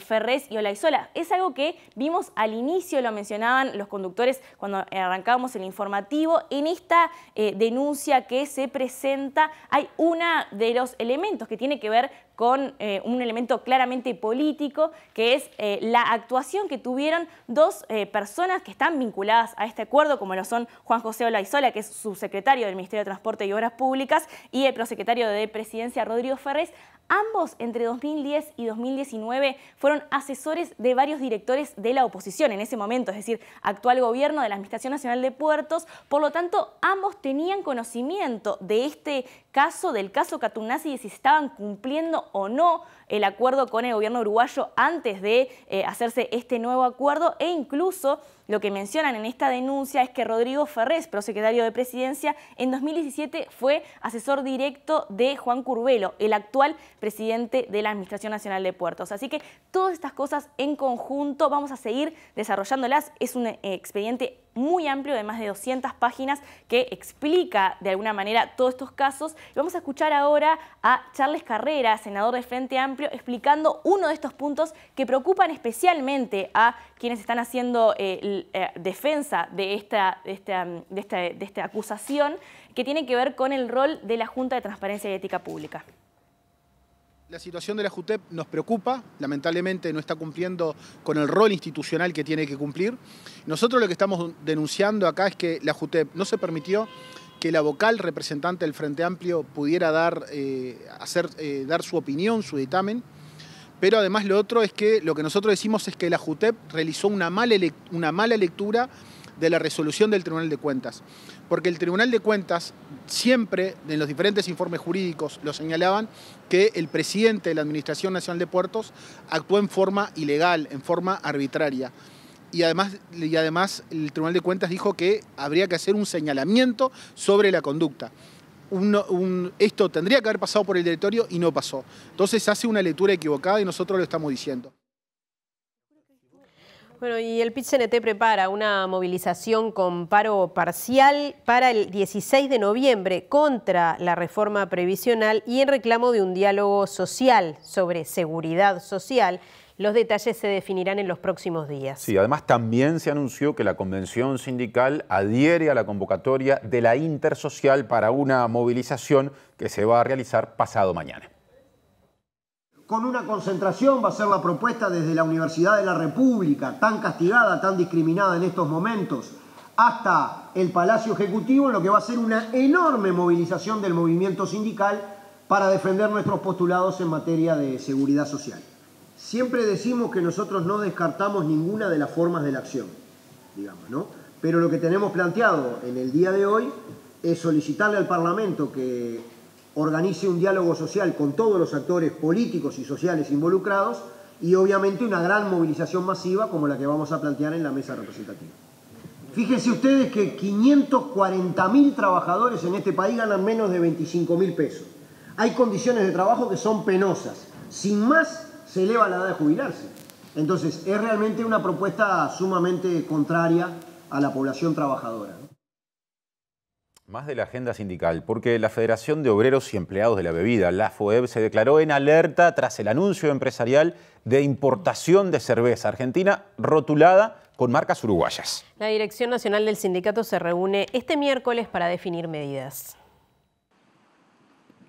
Ferrés y Olaizola. Es algo que vimos al inicio, lo mencionaban los conductores cuando arrancábamos el informativo. En esta denuncia que se presenta hay uno de los elementos que tiene que ver con un elemento claramente político, que es la actuación que tuvieron dos personas que están vinculadas a este acuerdo, como lo son Juan José Olaizola, que es subsecretario del Ministerio de Transporte y Obras Públicas, y el prosecretario de Presidencia, Rodrigo Ferrés. Ambos, entre 2010 y 2019, fueron asesores de varios directores de la oposición en ese momento, es decir, actual gobierno de la Administración Nacional de Puertos. Por lo tanto, ambos tenían conocimiento de este caso, del caso Katounassi, de si estaban cumpliendo o no el acuerdo con el gobierno uruguayo antes de hacerse este nuevo acuerdo, e incluso lo que mencionan en esta denuncia es que Rodrigo Ferrés, prosecretario de Presidencia, en 2017 fue asesor directo de Juan Curbelo, el actual presidente de la Administración Nacional de Puertos. Así que todas estas cosas en conjunto vamos a seguir desarrollándolas. Es un expediente muy amplio de más de 200 páginas que explica de alguna manera todos estos casos. Vamos a escuchar ahora a Charles Carrera, senador de Frente Amplio, explicando uno de estos puntos que preocupan especialmente a quienes están haciendo defensa de esta acusación, que tiene que ver con el rol de la Junta de Transparencia y Ética Pública. La situación de la JUTEP nos preocupa, lamentablemente no está cumpliendo con el rol institucional que tiene que cumplir. Nosotros lo que estamos denunciando acá es que la JUTEP no se permitió que la vocal representante del Frente Amplio pudiera dar su opinión, su dictamen. Pero además lo otro es que lo que nosotros decimos es que la JUTEP realizó una mala lectura de la resolución del Tribunal de Cuentas. Porque el Tribunal de Cuentas siempre, en los diferentes informes jurídicos, lo señalaban que el presidente de la Administración Nacional de Puertos actuó en forma ilegal, en forma arbitraria. Y además el Tribunal de Cuentas dijo que habría que hacer un señalamiento sobre la conducta. Esto tendría que haber pasado por el directorio y no pasó. Entonces hace una lectura equivocada y nosotros lo estamos diciendo. Bueno, y el PIT-CNT prepara una movilización con paro parcial para el 16 de noviembre contra la reforma previsional y en reclamo de un diálogo social sobre seguridad social. Los detalles se definirán en los próximos días. Sí, además también se anunció que la convención sindical adhiere a la convocatoria de la Intersocial para una movilización que se va a realizar pasado mañana. Con una concentración va a ser la propuesta desde la Universidad de la República, tan castigada, tan discriminada en estos momentos, hasta el Palacio Ejecutivo, en lo que va a ser una enorme movilización del movimiento sindical para defender nuestros postulados en materia de seguridad social. Siempre decimos que nosotros no descartamos ninguna de las formas de la acción, digamos, ¿no? Pero lo que tenemos planteado en el día de hoy es solicitarle al Parlamento que organice un diálogo social con todos los actores políticos y sociales involucrados y obviamente una gran movilización masiva como la que vamos a plantear en la mesa representativa. Fíjense ustedes que 540.000 trabajadores en este país ganan menos de 25.000 pesos. Hay condiciones de trabajo que son penosas. Sin más, se eleva la edad de jubilarse. Entonces, es realmente una propuesta sumamente contraria a la población trabajadora, ¿no? Más de la agenda sindical, porque la Federación de Obreros y Empleados de la Bebida, la FOEB, se declaró en alerta tras el anuncio empresarial de importación de cerveza argentina rotulada con marcas uruguayas. La Dirección Nacional del Sindicato se reúne este miércoles para definir medidas.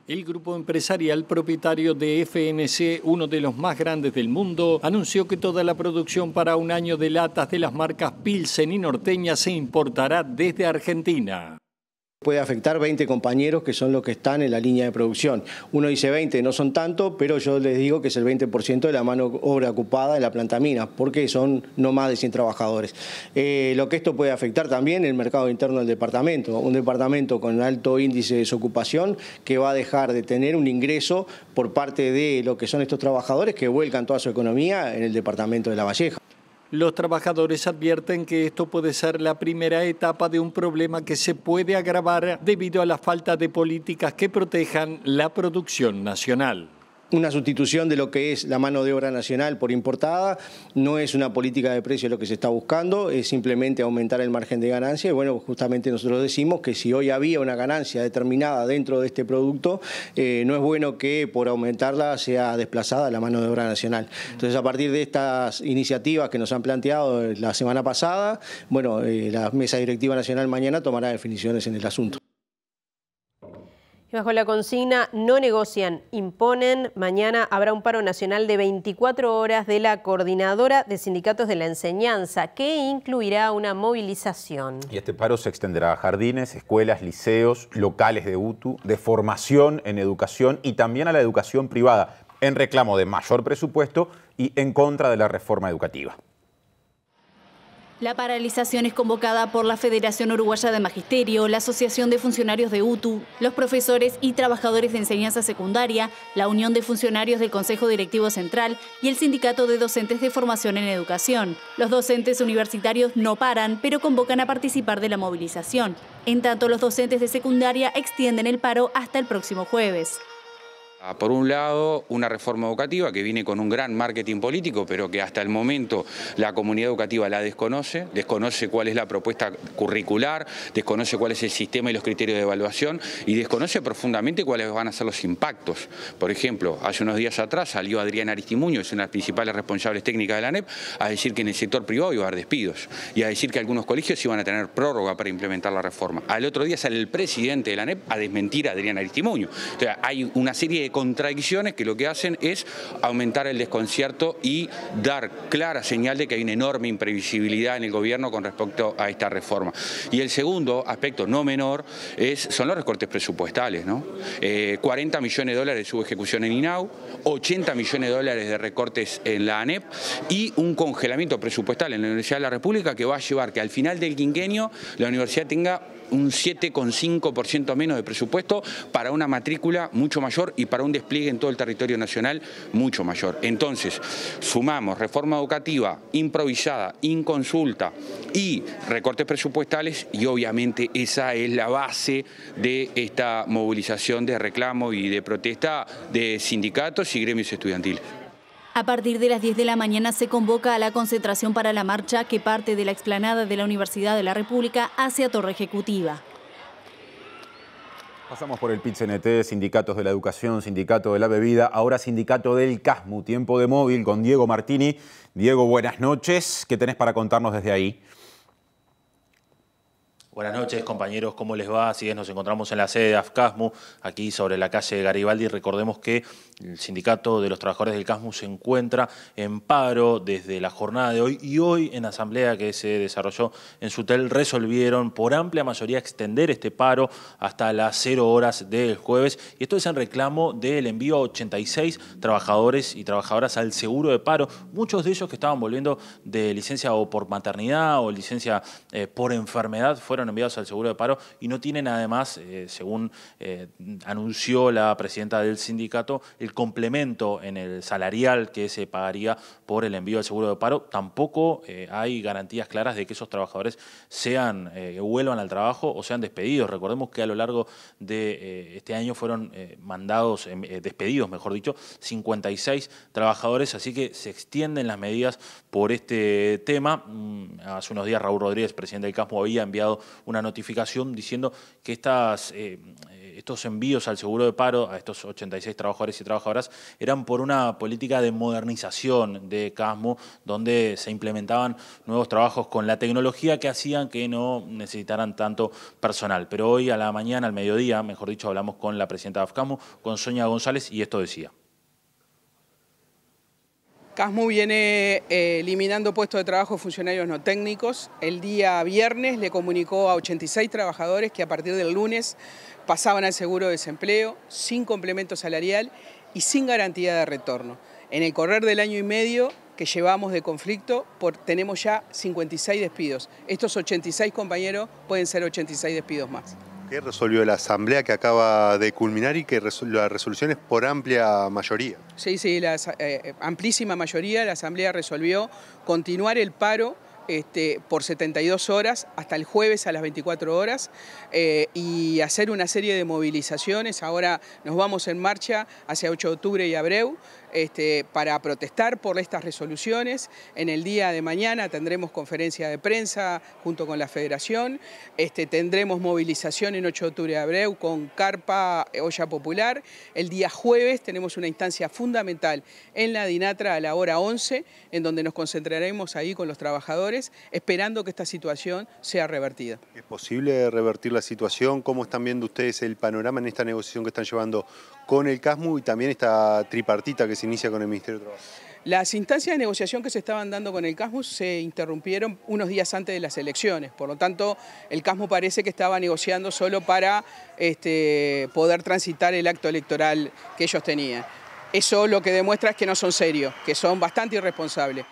El grupo empresarial propietario de FNC, uno de los más grandes del mundo, anunció que toda la producción para un año de latas de las marcas Pilsen y Norteña se importará desde Argentina. Puede afectar 20 compañeros que son los que están en la línea de producción. Uno dice 20, no son tanto, pero yo les digo que es el 20% de la mano obra ocupada en la planta mina, porque son no más de 100 trabajadores. Lo que esto puede afectar también el mercado interno del departamento, un departamento con alto índice de desocupación que va a dejar de tener un ingreso por parte de lo que son estos trabajadores que vuelcan toda su economía en el departamento de La Valleja. Los trabajadores advierten que esto puede ser la primera etapa de un problema que se puede agravar debido a la falta de políticas que protejan la producción nacional. Una sustitución de lo que es la mano de obra nacional por importada no es una política de precio lo que se está buscando, es simplemente aumentar el margen de ganancia. Y bueno, justamente nosotros decimos que si hoy había una ganancia determinada dentro de este producto, no es bueno que por aumentarla sea desplazada la mano de obra nacional. Entonces, a partir de estas iniciativas que nos han planteado la semana pasada, bueno, la Mesa Directiva Nacional mañana tomará definiciones en el asunto. Y bajo la consigna no negocian, imponen, mañana habrá un paro nacional de 24 horas de la Coordinadora de Sindicatos de la Enseñanza, que incluirá una movilización. Y este paro se extenderá a jardines, escuelas, liceos, locales de UTU, de formación en educación y también a la educación privada, en reclamo de mayor presupuesto y en contra de la reforma educativa. La paralización es convocada por la Federación Uruguaya de Magisterio, la Asociación de Funcionarios de UTU, los profesores y trabajadores de enseñanza secundaria, la Unión de Funcionarios del Consejo Directivo Central y el Sindicato de Docentes de Formación en Educación. Los docentes universitarios no paran, pero convocan a participar de la movilización. En tanto, los docentes de secundaria extienden el paro hasta el próximo jueves. Por un lado, una reforma educativa que viene con un gran marketing político, pero que hasta el momento la comunidad educativa la desconoce cuál es la propuesta curricular, desconoce cuál es el sistema y los criterios de evaluación y desconoce profundamente cuáles van a ser los impactos. Por ejemplo, hace unos días atrás salió Adriana Aristimuño, es una de las principales responsables técnicas de la ANEP, a decir que en el sector privado iba a haber despidos y a decir que algunos colegios iban a tener prórroga para implementar la reforma. Al otro día sale el presidente de la ANEP a desmentir a Adriana Aristimuño. O sea, hay una serie de de contradicciones que lo que hacen es aumentar el desconcierto y dar clara señal de que hay una enorme imprevisibilidad en el gobierno con respecto a esta reforma. Y el segundo aspecto no menor son los recortes presupuestales, ¿no? 40 millones de dólares de subejecución en INAU, 80 millones de dólares de recortes en la ANEP y un congelamiento presupuestal en la Universidad de la República que va a llevar que al final del quinquenio la universidad tenga un 7,5% menos de presupuesto para una matrícula mucho mayor y para un despliegue en todo el territorio nacional mucho mayor. Entonces, sumamos reforma educativa improvisada, inconsulta y recortes presupuestales y obviamente esa es la base de esta movilización de reclamo y de protesta de sindicatos y gremios estudiantiles. A partir de las 10 de la mañana se convoca a la concentración para la marcha que parte de la explanada de la Universidad de la República hacia Torre Ejecutiva. Pasamos por el PIT-CNT, sindicatos de la educación, sindicato de la bebida, ahora sindicato del CASMU, tiempo de móvil con Diego Martini. Diego, buenas noches. ¿Qué tenés para contarnos desde ahí? Buenas noches, compañeros, ¿cómo les va? Así es, nos encontramos en la sede de AFCASMU, aquí sobre la calle Garibaldi. Recordemos que el sindicato de los trabajadores del CASMU se encuentra en paro desde la jornada de hoy y hoy en la asamblea que se desarrolló en Sutel resolvieron por amplia mayoría extender este paro hasta las 0 horas del jueves. Y esto es en reclamo del envío a 86 trabajadores y trabajadoras al seguro de paro, muchos de ellos que estaban volviendo de licencia o por maternidad o licencia por enfermedad fueron enviados al seguro de paro y no tienen además, según anunció la presidenta del sindicato, el complemento en el salarial que se pagaría por el envío al seguro de paro. Tampoco hay garantías claras de que esos trabajadores vuelvan al trabajo o sean despedidos. Recordemos que a lo largo de este año fueron despedidos, mejor dicho, 56 trabajadores, así que se extienden las medidas por este tema. Hace unos días Raúl Rodríguez, presidente del CASMU, había enviado una notificación diciendo que estos envíos al seguro de paro a estos 86 trabajadores y trabajadoras eran por una política de modernización de CASMU, donde se implementaban nuevos trabajos con la tecnología que hacían que no necesitaran tanto personal. Pero hoy a la mañana, al mediodía, mejor dicho, hablamos con la presidenta de AFCASMU, con Sonia González, y esto decía. CASMU viene eliminando puestos de trabajo de funcionarios no técnicos. El día viernes le comunicó a 86 trabajadores que a partir del lunes pasaban al seguro de desempleo, sin complemento salarial y sin garantía de retorno. En el correr del año y medio que llevamos de conflicto, tenemos ya 56 despidos. Estos 86 compañeros pueden ser 86 despidos más. ¿Qué resolvió la asamblea que acaba de culminar y que la resolución es por amplia mayoría? Sí, la amplísima mayoría. La asamblea resolvió continuar el paro por 72 horas hasta el jueves a las 24 horas y hacer una serie de movilizaciones. Ahora nos vamos en marcha hacia 8 de octubre y Abreu para protestar por estas resoluciones. En el día de mañana tendremos conferencia de prensa junto con la Federación. Tendremos movilización en 8 de octubre y Abreu con Carpa, Olla Popular. El día jueves tenemos una instancia fundamental en la Dinatra a la hora 11, en donde nos concentraremos ahí con los trabajadores, esperando que esta situación sea revertida. ¿Es posible revertir la situación? ¿Cómo están viendo ustedes el panorama en esta negociación que están llevando con el CASMU y también esta tripartita que se inicia con el Ministerio de Trabajo? Las instancias de negociación que se estaban dando con el CASMU se interrumpieron unos días antes de las elecciones. Por lo tanto, el CASMU parece que estaba negociando solo para poder transitar el acto electoral que ellos tenían. Eso lo que demuestra es que no son serios, que son bastante irresponsables.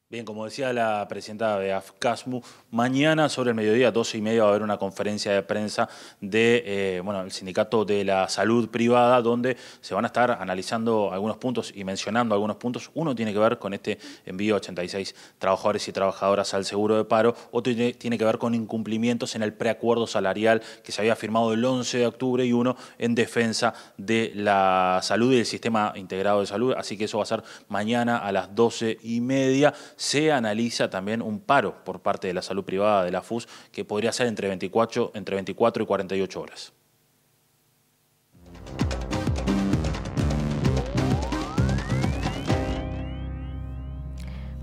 Bien, como decía la presidenta de AFCASMU, mañana sobre el mediodía, 12:30, va a haber una conferencia de prensa de, el Sindicato de la Salud Privada, donde se van a estar analizando algunos puntos y mencionando algunos puntos. Uno tiene que ver con este envío a 86 trabajadores y trabajadoras al seguro de paro, otro tiene que ver con incumplimientos en el preacuerdo salarial que se había firmado el 11 de octubre y uno en defensa de la salud y del sistema integrado de salud. Así que eso va a ser mañana a las 12:30. Se analiza también un paro por parte de la salud privada de la FUS que podría ser entre 24 y 48 horas.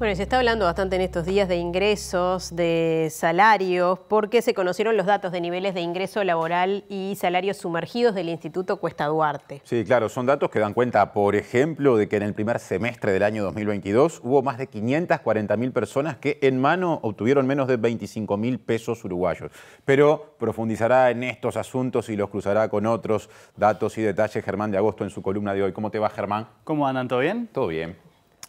Bueno, se está hablando bastante en estos días de ingresos, de salarios, porque se conocieron los datos de niveles de ingreso laboral y salarios sumergidos del Instituto Cuesta Duarte. Sí, claro, son datos que dan cuenta, por ejemplo, de que en el primer semestre del año 2022 hubo más de 540.000 personas que en mano obtuvieron menos de 25.000 pesos uruguayos. Pero profundizará en estos asuntos y los cruzará con otros datos y detalles Germán de Agosto en su columna de hoy. ¿Cómo te va, Germán? ¿Cómo andan? ¿Todo bien? Todo bien.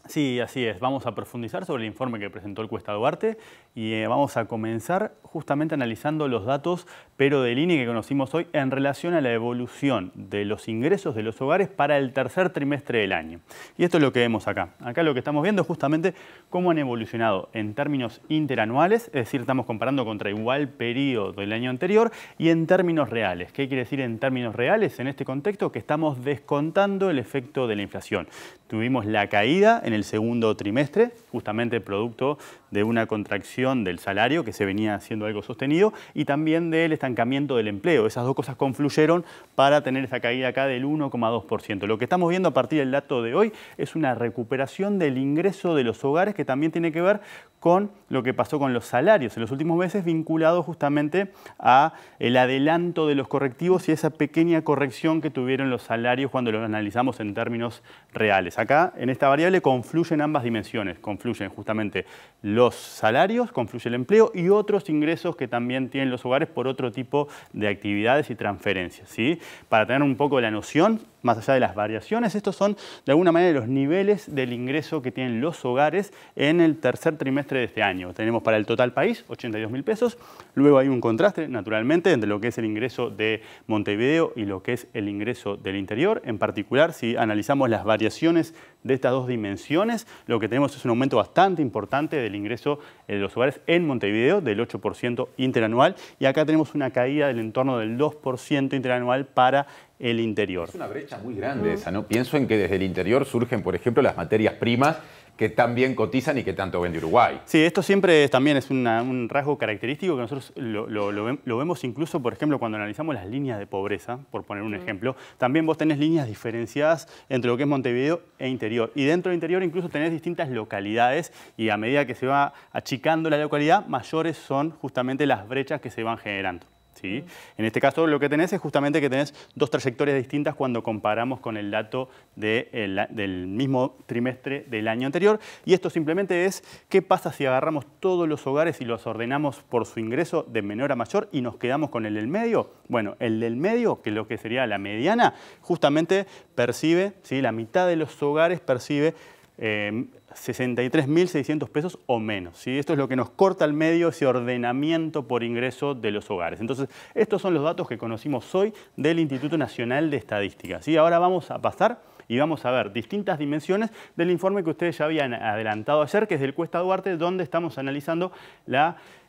Sí, así es. Vamos a profundizar sobre el informe que presentó el Cuesta Duarte y vamos a comenzar justamente analizando los datos, pero del INE que conocimos hoy en relación a la evolución de los ingresos de los hogares para el tercer trimestre del año. Y esto es lo que vemos acá. Acá lo que estamos viendo es justamente cómo han evolucionado en términos interanuales, es decir, estamos comparando contra igual periodo del año anterior, y en términos reales. ¿Qué quiere decir en términos reales en este contexto? Que estamos descontando el efecto de la inflación. Tuvimos la caída en el segundo trimestre, justamente producto de una contracción del salario que se venía haciendo algo sostenido y también del estancamiento del empleo. Esas dos cosas confluyeron para tener esa caída acá del 1,2%. Lo que estamos viendo a partir del dato de hoy es una recuperación del ingreso de los hogares que también tiene que ver con lo que pasó con los salarios en los últimos meses, vinculado justamente a el adelanto de los correctivos y esa pequeña corrección que tuvieron los salarios cuando los analizamos en términos reales. Acá, en esta variable, confluyen ambas dimensiones. Confluyen justamente los salarios, confluye el empleo y otros ingresos que también tienen los hogares por otro tipo de actividades y transferencias, ¿sí? Para tener un poco la noción, más allá de las variaciones, estos son de alguna manera los niveles del ingreso que tienen los hogares en el tercer trimestre de este año. Tenemos para el total país 82.000 pesos, luego hay un contraste naturalmente entre lo que es el ingreso de Montevideo y lo que es el ingreso del interior. En particular, si analizamos las variaciones de estas dos dimensiones, lo que tenemos es un aumento bastante importante del ingreso de los hogares en Montevideo, del 8% interanual, y acá tenemos una caída del entorno del 2% interanual para el interior. Es una brecha muy grande esa, ¿no? Pienso en que desde el interior surgen, por ejemplo, las materias primas que también cotizan y que tanto vende Uruguay. Sí, esto siempre también es un rasgo característico que nosotros lo vemos incluso, por ejemplo, cuando analizamos las líneas de pobreza, por poner un ejemplo. También vos tenés líneas diferenciadas entre lo que es Montevideo e interior. Y dentro del interior incluso tenés distintas localidades y a medida que se va achicando la localidad, mayores son justamente las brechas que se van generando. ¿Sí? En este caso lo que tenés es justamente que tenés dos trayectorias distintas cuando comparamos con el dato del mismo trimestre del año anterior. Y esto simplemente es qué pasa si agarramos todos los hogares y los ordenamos por su ingreso de menor a mayor y nos quedamos con el del medio. Bueno, el del medio, que es lo que sería la mediana, justamente percibe, ¿sí? La mitad de los hogares percibe 63.600 pesos o menos, ¿sí? Esto es lo que nos corta al medio ese ordenamiento por ingreso de los hogares. Entonces, estos son los datos que conocimos hoy del Instituto Nacional de Estadística, ¿sí? Ahora vamos a pasar y vamos a ver distintas dimensiones del informe que ustedes ya habían adelantado ayer, que es del Cuesta Duarte, donde estamos analizando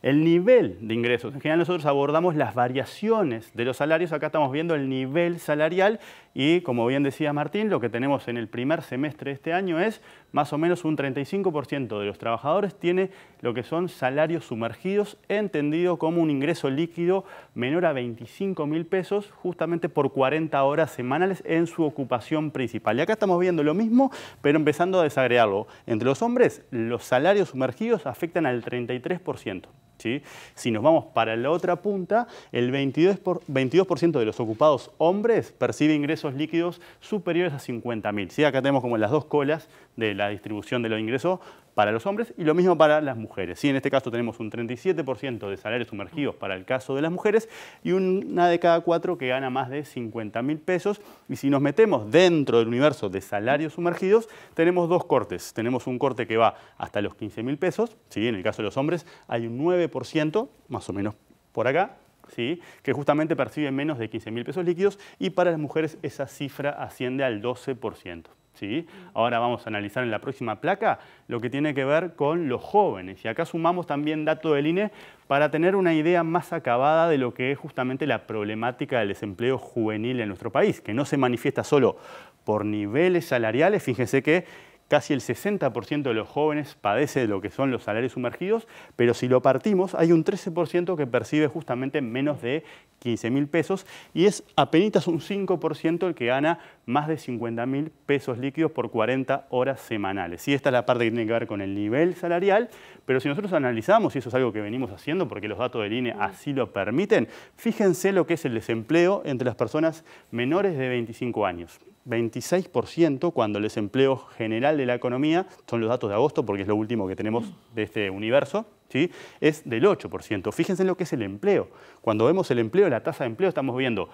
el nivel de ingresos. En general nosotros abordamos las variaciones de los salarios, acá estamos viendo el nivel salarial y, como bien decía Martín, lo que tenemos en el primer semestre de este año es más o menos un 35% de los trabajadores tiene lo que son salarios sumergidos, entendido como un ingreso líquido menor a 25.000 pesos, justamente por 40 horas semanales en su ocupación principal. Y acá estamos viendo lo mismo, pero empezando a desagregarlo. Entre los hombres, los salarios sumergidos afectan al 33%. ¿Sí? Si nos vamos para la otra punta, el 22% de los ocupados hombres percibe ingresos líquidos superiores a 50.000. ¿Sí? Acá tenemos como las dos colas de la distribución de los ingresos para los hombres y lo mismo para las mujeres. ¿Sí? En este caso tenemos un 37% de salarios sumergidos para el caso de las mujeres y una de cada cuatro que gana más de 50.000 pesos. Y si nos metemos dentro del universo de salarios sumergidos, tenemos dos cortes. Tenemos un corte que va hasta los 15.000 pesos. ¿Sí? En el caso de los hombres hay un 9%, más o menos por acá, ¿sí? Que justamente percibe menos de 15.000 pesos líquidos y para las mujeres esa cifra asciende al 12%. ¿Sí? Ahora vamos a analizar en la próxima placa lo que tiene que ver con los jóvenes. Y acá sumamos también datos del INE para tener una idea más acabada de lo que es justamente la problemática del desempleo juvenil en nuestro país, que no se manifiesta solo por niveles salariales. Fíjense que casi el 60% de los jóvenes padece de lo que son los salarios sumergidos, pero si lo partimos, hay un 13% que percibe justamente menos de 15.000 pesos y es apenas un 5% el que gana más de 50.000 pesos líquidos por 40 horas semanales. Y esta es la parte que tiene que ver con el nivel salarial, pero si nosotros analizamos, y eso es algo que venimos haciendo porque los datos del INE así lo permiten, fíjense lo que es el desempleo entre las personas menores de 25 años. 26% cuando el desempleo general de la economía, son los datos de agosto porque es lo último que tenemos de este universo, ¿sí? Es del 8%. Fíjense en lo que es el empleo. Cuando vemos el empleo, la tasa de empleo, estamos viendo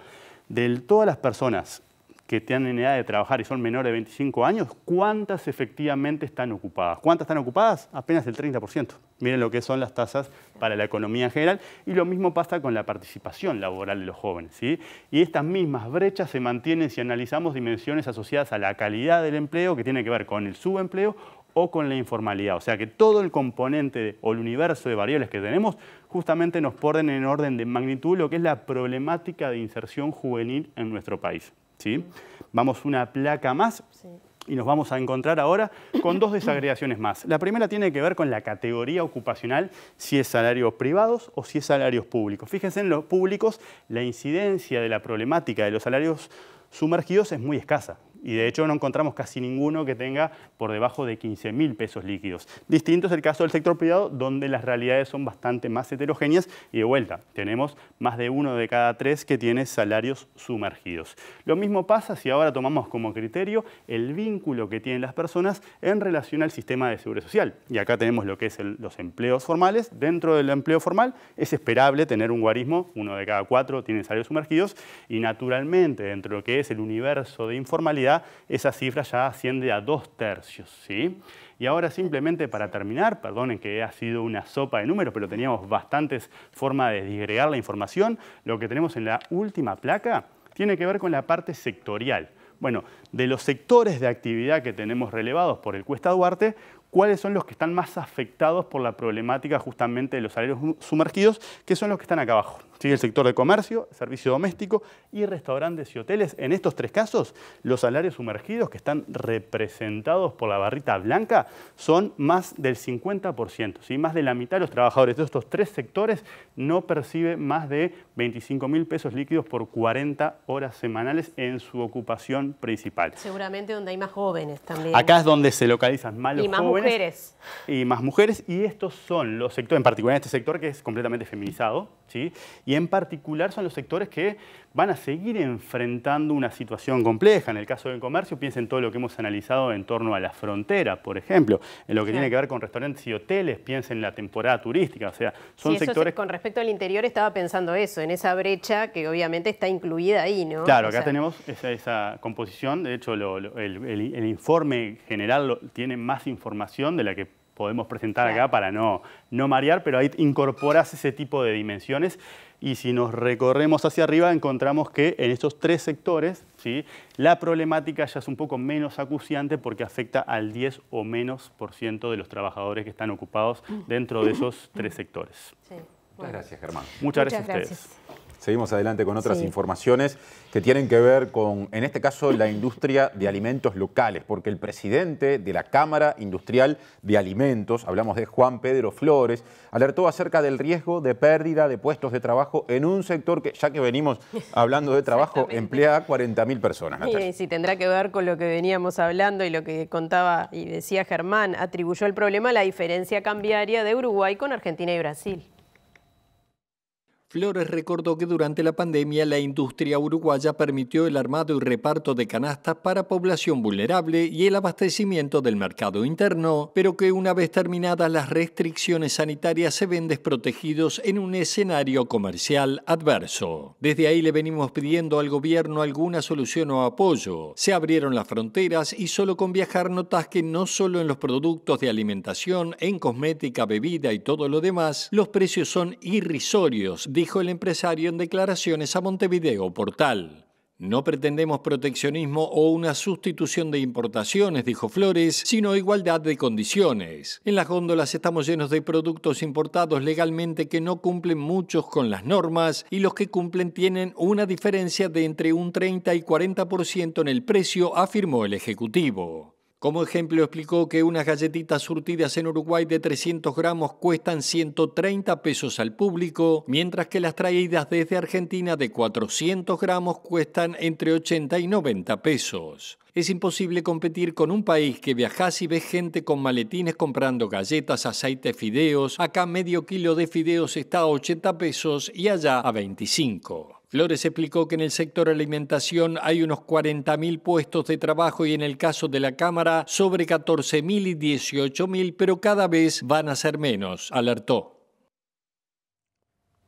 de todas las personas que tienen edad de trabajar y son menores de 25 años, ¿cuántas efectivamente están ocupadas? ¿Cuántas están ocupadas? Apenas el 30%. Miren lo que son las tasas para la economía en general y lo mismo pasa con la participación laboral de los jóvenes, ¿sí? Y estas mismas brechas se mantienen si analizamos dimensiones asociadas a la calidad del empleo que tiene que ver con el subempleo o con la informalidad. O sea que todo el componente o el universo de variables que tenemos justamente nos ponen en orden de magnitud lo que es la problemática de inserción juvenil en nuestro país. ¿Sí? Vamos una placa más y nos vamos a encontrar ahora con dos desagregaciones más. La primera tiene que ver con la categoría ocupacional, si es salarios privados o si es salarios públicos. Fíjense en los públicos, la incidencia de la problemática de los salarios sumergidos es muy escasa. Y de hecho no encontramos casi ninguno que tenga por debajo de 15.000 pesos líquidos. Distinto es el caso del sector privado, donde las realidades son bastante más heterogéneas y de vuelta, tenemos más de 1 de cada 3 que tiene salarios sumergidos. Lo mismo pasa si ahora tomamos como criterio el vínculo que tienen las personas en relación al sistema de seguridad social. Y acá tenemos lo que es los empleos formales. Dentro del empleo formal es esperable tener un guarismo, 1 de cada 4 tiene salarios sumergidos y naturalmente dentro de lo que es el universo de informalidad esa cifra ya asciende a 2/3, ¿sí? Y ahora simplemente para terminar, perdonen que ha sido una sopa de números, pero teníamos bastantes formas de disgregar la información, lo que tenemos en la última placa tiene que ver con la parte sectorial. Bueno, de los sectores de actividad que tenemos relevados por el Cuesta Duarte, ¿cuáles son los que están más afectados por la problemática justamente de los salarios sumergidos? Que son los que están acá abajo. ¿Sí? El sector de comercio, servicio doméstico y restaurantes y hoteles. En estos tres casos, los salarios sumergidos que están representados por la barrita blanca son más del 50%. ¿Sí? Más de la mitad de los trabajadores de estos tres sectores no percibe más de 25.000 pesos líquidos por 40 horas semanales en su ocupación principal. Seguramente donde hay más jóvenes también. Acá es donde se localizan más los y más jóvenes. Mujeres. Y más mujeres. Y estos son los sectores, en particular en este sector que es completamente feminizado, ¿sí? Y en particular son los sectores que van a seguir enfrentando una situación compleja. En el caso del comercio, piensen todo lo que hemos analizado en torno a la frontera, por ejemplo. En lo que tiene que ver con restaurantes y hoteles, piensen en la temporada turística. O sea, son sectores... Con respecto al interior estaba pensando eso, en esa brecha que obviamente está incluida ahí, ¿no? Claro, acá tenemos esa composición. De hecho, el informe general tiene más información de la que podemos presentar acá para no marear, pero ahí incorporas ese tipo de dimensiones y si nos recorremos hacia arriba encontramos que en estos tres sectores, ¿sí? La problemática ya es un poco menos acuciante porque afecta al 10 o menos % de los trabajadores que están ocupados dentro de esos tres sectores. Sí. Muchas gracias, Germán. Muchas gracias a ustedes. Seguimos adelante con otras informaciones que tienen que ver con, en este caso, la industria de alimentos locales, porque el presidente de la Cámara Industrial de Alimentos, hablamos de Juan Pedro Flores, alertó acerca del riesgo de pérdida de puestos de trabajo en un sector que, ya que venimos hablando de trabajo, emplea a 40.000 personas. Y si tendrá que ver con lo que veníamos hablando y lo que contaba y decía Germán, atribuyó el problema a la diferencia cambiaria de Uruguay con Argentina y Brasil. Flores recordó que durante la pandemia la industria uruguaya permitió el armado y reparto de canastas para población vulnerable y el abastecimiento del mercado interno, pero que una vez terminadas las restricciones sanitarias se ven desprotegidos en un escenario comercial adverso. Desde ahí le venimos pidiendo al gobierno alguna solución o apoyo. Se abrieron las fronteras y solo con viajar notas que no solo en los productos de alimentación, en cosmética, bebida y todo lo demás, los precios son irrisorios, dijo el empresario en declaraciones a Montevideo Portal. No pretendemos proteccionismo o una sustitución de importaciones, dijo Flores, sino igualdad de condiciones. En las góndolas estamos llenos de productos importados legalmente que no cumplen muchos con las normas y los que cumplen tienen una diferencia de entre un 30 y 40% en el precio, afirmó el Ejecutivo. Como ejemplo, explicó que unas galletitas surtidas en Uruguay de 300 gramos cuestan 130 pesos al público, mientras que las traídas desde Argentina de 400 gramos cuestan entre 80 y 90 pesos. Es imposible competir con un país que viajás y ves gente con maletines comprando galletas, aceite, fideos. Acá medio kilo de fideos está a 80 pesos y allá a 25. Flores explicó que en el sector alimentación hay unos 40.000 puestos de trabajo y en el caso de la Cámara sobre 14.000 y 18.000, pero cada vez van a ser menos, alertó.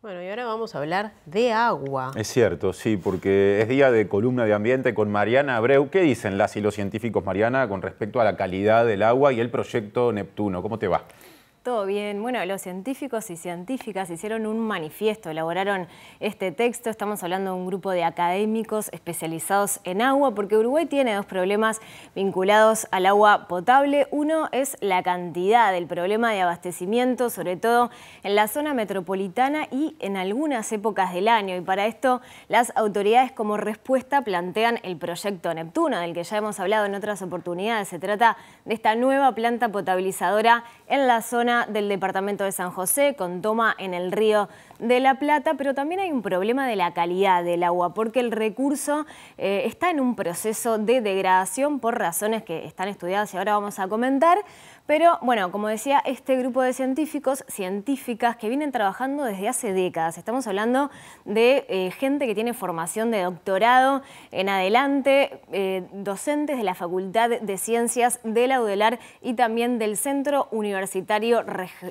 Bueno, y ahora vamos a hablar de agua. Es cierto, sí, porque es día de columna de ambiente con Mariana Abreu. ¿Qué dicen las y los científicos, Mariana, con respecto a la calidad del agua y el proyecto Neptuno? ¿Cómo te va? Todo bien. Bueno, los científicos y científicas hicieron un manifiesto, elaboraron este texto. Estamos hablando de un grupo de académicos especializados en agua, porque Uruguay tiene dos problemas vinculados al agua potable. Uno es la cantidad, el problema de abastecimiento, sobre todo en la zona metropolitana y en algunas épocas del año. Y para esto, las autoridades como respuesta plantean el proyecto Neptuno, del que ya hemos hablado en otras oportunidades. Se trata de esta nueva planta potabilizadora en la zona del departamento de San José, con toma en el río de la Plata, pero también hay un problema de la calidad del agua, porque el recurso está en un proceso de degradación por razones que están estudiadas y ahora vamos a comentar. Pero, bueno, como decía, este grupo de científicos, científicas que vienen trabajando desde hace décadas. Estamos hablando de gente que tiene formación de doctorado en adelante, docentes de la Facultad de Ciencias de la UDELAR y también del Centro Universitario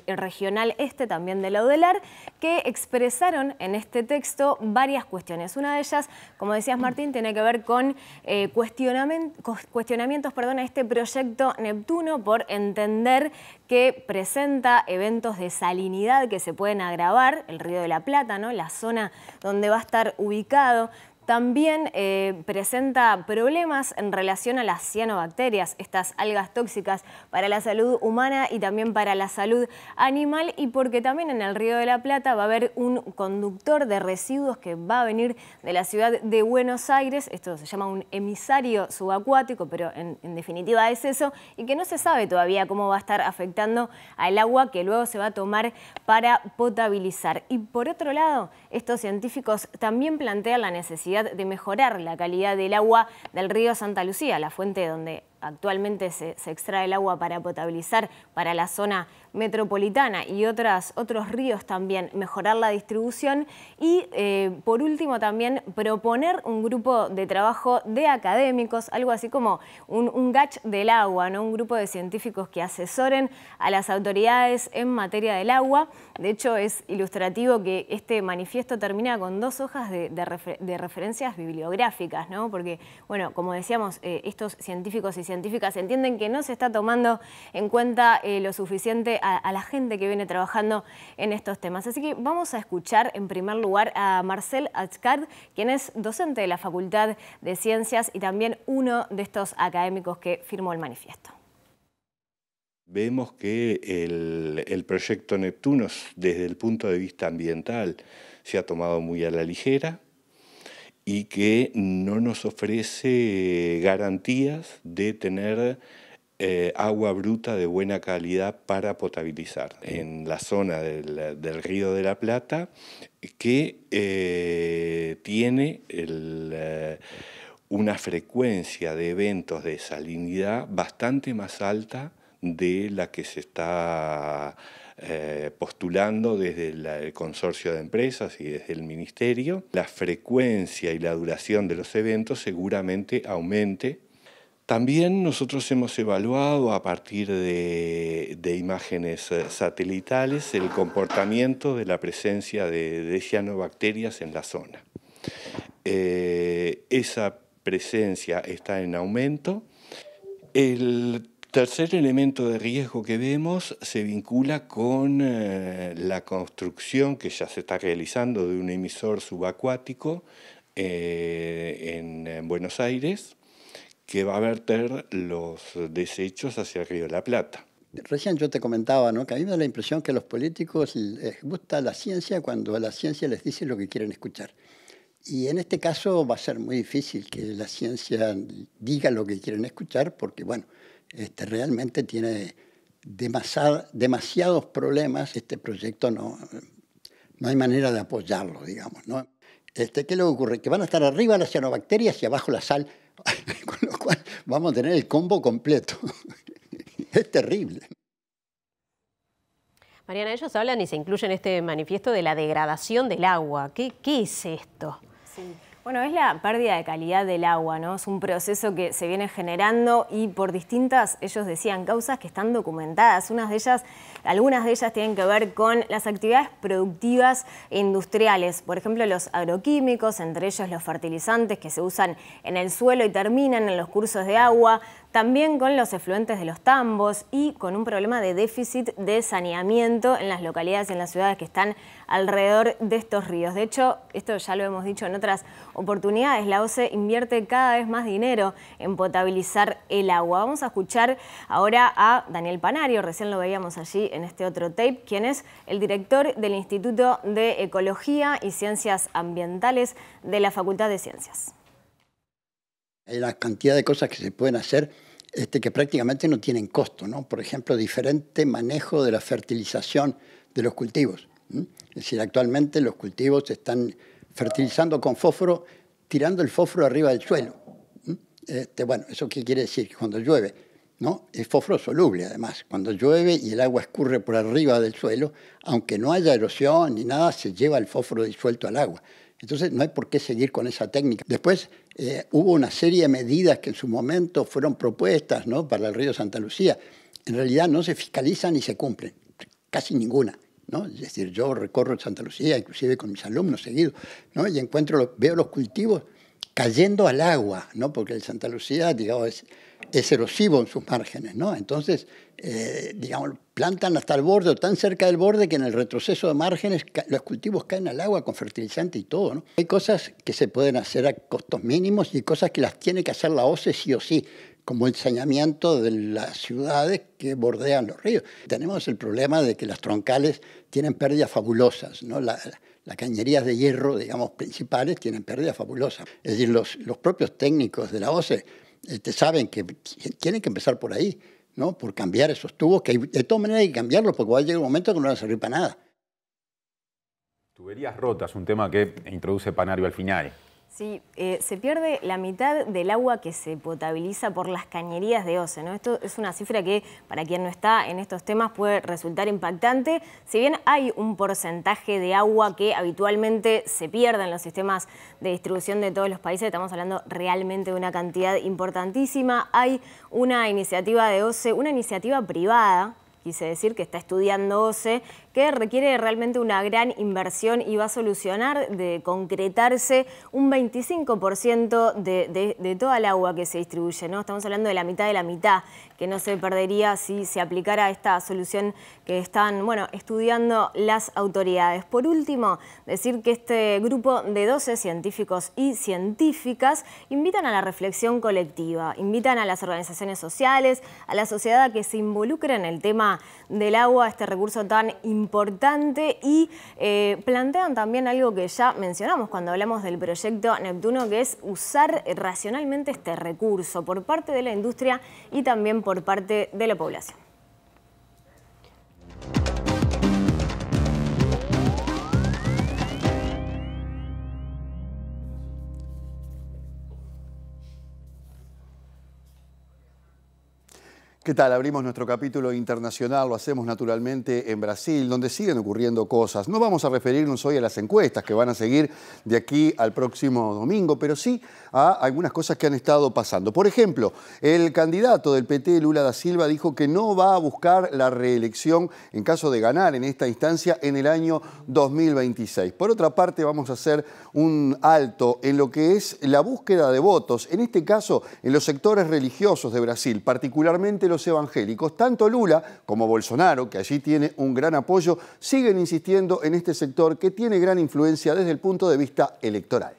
Regional también de la UDELAR, que expresaron en este texto varias cuestiones. Una de ellas, como decías Martín, tiene que ver con cuestionamientos a este proyecto Neptuno por entender que presenta eventos de salinidad que se pueden agravar, el Río de la Plata, ¿no? La zona donde va a estar ubicado. También presenta problemas en relación a las cianobacterias, estas algas tóxicas para la salud humana y también para la salud animal, y porque también en el Río de la Plata va a haber un conductor de residuos que va a venir de la ciudad de Buenos Aires. Esto se llama un emisario subacuático, pero en definitiva es eso, y que no se sabe todavía cómo va a estar afectando al agua que luego se va a tomar para potabilizar. Y por otro lado, estos científicos también plantean la necesidad de mejorar la calidad del agua del río Santa Lucía, la fuente donde actualmente se extrae el agua para potabilizar para la zona metropolitana y otros ríos también, mejorar la distribución y por último también proponer un grupo de trabajo de académicos, algo así como un GACH del agua, ¿no? Un grupo de científicos que asesoren a las autoridades en materia del agua. De hecho, es ilustrativo que este manifiesto termina con 2 hojas de referencias bibliográficas, ¿no? Porque, bueno, como decíamos, estos científicos y científicas entienden que no se está tomando en cuenta lo suficiente a la gente que viene trabajando en estos temas. Así que vamos a escuchar en primer lugar a Marcel Achcard, quien es docente de la Facultad de Ciencias y también uno de estos académicos que firmó el manifiesto. Vemos que el proyecto Neptuno, desde el punto de vista ambiental, se ha tomado muy a la ligera y que no nos ofrece garantías de tener agua bruta de buena calidad para potabilizar en la zona del Río de la Plata, que tiene una frecuencia de eventos de salinidad bastante más alta de la que se está postulando desde el consorcio de empresas y desde el ministerio. La frecuencia y la duración de los eventos seguramente aumente. También nosotros hemos evaluado a partir de imágenes satelitales el comportamiento de la presencia de cianobacterias en la zona. Esa presencia está en aumento. El tercer elemento de riesgo que vemos se vincula con la construcción que ya se está realizando de un emisor subacuático en Buenos Aires, que va a verter los desechos hacia el Río de la Plata. Recién yo te comentaba, ¿no?, que a mí me da la impresión que a los políticos les gusta la ciencia cuando la ciencia les dice lo que quieren escuchar. Y en este caso va a ser muy difícil que la ciencia diga lo que quieren escuchar porque, bueno, realmente tiene demasiados problemas. Este proyecto no hay manera de apoyarlo, digamos, ¿no? ¿Qué es lo que ocurre? Que van a estar arriba las cianobacterias y abajo la sal, con lo cual vamos a tener el combo completo. Es terrible. Mariana, ellos hablan y se incluye en este manifiesto de la degradación del agua. ¿Qué es esto? Sí. Bueno, es la pérdida de calidad del agua, ¿no? Es un proceso que se viene generando y por distintas, ellos decían, causas que están documentadas. Algunas de ellas tienen que ver con las actividades productivas e industriales. Por ejemplo, los agroquímicos, entre ellos los fertilizantes que se usan en el suelo y terminan en los cursos de agua. También con los efluentes de los tambos y con un problema de déficit de saneamiento en las localidades y en las ciudades que están alrededor de estos ríos. De hecho, esto ya lo hemos dicho en otras oportunidades, la OCE invierte cada vez más dinero en potabilizar el agua. Vamos a escuchar ahora a Daniel Panario, recién lo veíamos allí en este otro tape, quien es el director del Instituto de Ecología y Ciencias Ambientales de la Facultad de Ciencias. Hay una cantidad de cosas que se pueden hacer que prácticamente no tienen costo, ¿no? Por ejemplo, diferente manejo de la fertilización de los cultivos. Es decir, actualmente los cultivos se están fertilizando con fósforo, tirando el fósforo arriba del suelo. Bueno, ¿eso qué quiere decir? Que cuando llueve, ¿no? Es fósforo soluble, además. Cuando llueve y el agua escurre por arriba del suelo, aunque no haya erosión ni nada, se lleva el fósforo disuelto al agua. Entonces no hay por qué seguir con esa técnica. Después hubo una serie de medidas que en su momento fueron propuestas, ¿no?, para el río Santa Lucía. En realidad no se fiscalizan ni se cumplen, casi ninguna, ¿no? Es decir, yo recorro Santa Lucía, inclusive con mis alumnos seguido, ¿no?, y veo los cultivos cayendo al agua, ¿no?, porque el Santa Lucía, digamos, es erosivo en sus márgenes, ¿no? Entonces, digamos, plantan hasta el borde o tan cerca del borde que en el retroceso de márgenes los cultivos caen al agua con fertilizante y todo, ¿no? Hay cosas que se pueden hacer a costos mínimos y cosas que las tiene que hacer la OCE sí o sí, como el saneamiento de las ciudades que bordean los ríos. Tenemos el problema de que las troncales tienen pérdidas fabulosas, ¿no? Las cañerías de hierro, digamos, principales tienen pérdidas fabulosas. Es decir, los propios técnicos de la OCE saben que tienen que empezar por ahí, ¿no?, por cambiar esos tubos, que de todas maneras hay que cambiarlos porque va a llegar un momento que no van a servir para nada. Tuberías rotas, un tema que introduce Panario al final. Sí, se pierde la mitad del agua que se potabiliza por las cañerías de OCE, ¿no? Esto es una cifra que, para quien no está en estos temas, puede resultar impactante. Si bien hay un porcentaje de agua que habitualmente se pierde en los sistemas de distribución de todos los países, estamos hablando realmente de una cantidad importantísima. Hay una iniciativa de OCE, una iniciativa privada, quise decir, que está estudiando OCE, que requiere realmente una gran inversión y va a solucionar de concretarse un 25% de toda el agua que se distribuye, ¿no? Estamos hablando de la mitad, que no se perdería si se aplicara esta solución que están, bueno, estudiando las autoridades. Por último, decir que este grupo de 12 científicos y científicas invitan a la reflexión colectiva, invitan a las organizaciones sociales, a la sociedad a que se involucre en el tema del agua, este recurso tan importante, y plantean también algo que ya mencionamos cuando hablamos del proyecto Neptuno, que es usar racionalmente este recurso por parte de la industria y también por parte de la población. ¿Qué tal? Abrimos nuestro capítulo internacional, lo hacemos naturalmente en Brasil, donde siguen ocurriendo cosas. No vamos a referirnos hoy a las encuestas que van a seguir de aquí al próximo domingo, pero sí a algunas cosas que han estado pasando. Por ejemplo, el candidato del PT, Lula da Silva, dijo que no va a buscar la reelección en caso de ganar en esta instancia en el año 2026. Por otra parte, vamos a hacer un alto en lo que es la búsqueda de votos, en este caso en los sectores religiosos de Brasil, particularmente los evangélicos. Tanto Lula como Bolsonaro, que allí tiene un gran apoyo, siguen insistiendo en este sector que tiene gran influencia desde el punto de vista electoral.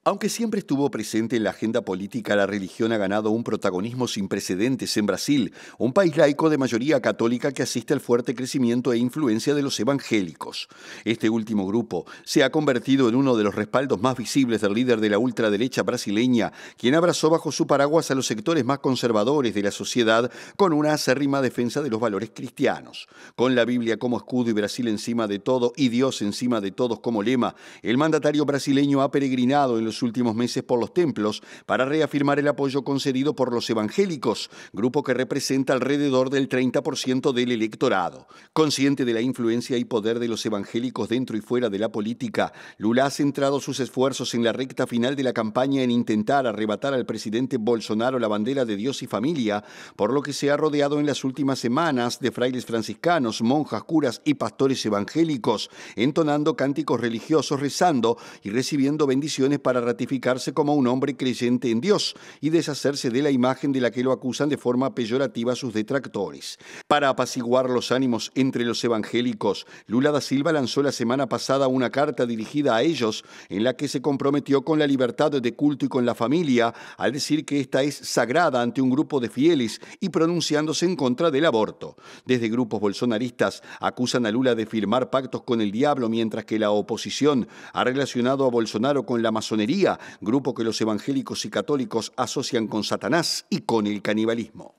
Aunque siempre estuvo presente en la agenda política, la religión ha ganado un protagonismo sin precedentes en Brasil, un país laico de mayoría católica que asiste al fuerte crecimiento e influencia de los evangélicos. Este último grupo se ha convertido en uno de los respaldos más visibles del líder de la ultraderecha brasileña, quien abrazó bajo su paraguas a los sectores más conservadores de la sociedad con una acérrima defensa de los valores cristianos. Con la Biblia como escudo y Brasil encima de todo y Dios encima de todos como lema, el mandatario brasileño ha peregrinado en los últimos meses por los templos para reafirmar el apoyo concedido por los evangélicos, grupo que representa alrededor del 30% del electorado. Consciente de la influencia y poder de los evangélicos dentro y fuera de la política, Lula ha centrado sus esfuerzos en la recta final de la campaña en intentar arrebatar al presidente Bolsonaro la bandera de Dios y familia, por lo que se ha rodeado en las últimas semanas de frailes franciscanos, monjas, curas y pastores evangélicos, entonando cánticos religiosos, rezando y recibiendo bendiciones para ratificarse como un hombre creyente en Dios y deshacerse de la imagen de la que lo acusan de forma peyorativa sus detractores. Para apaciguar los ánimos entre los evangélicos, Lula da Silva lanzó la semana pasada una carta dirigida a ellos en la que se comprometió con la libertad de culto y con la familia, al decir que esta es sagrada ante un grupo de fieles y pronunciándose en contra del aborto. Desde grupos bolsonaristas acusan a Lula de firmar pactos con el diablo, mientras que la oposición ha relacionado a Bolsonaro con la masonería, grupo que los evangélicos y católicos asocian con Satanás y con el canibalismo.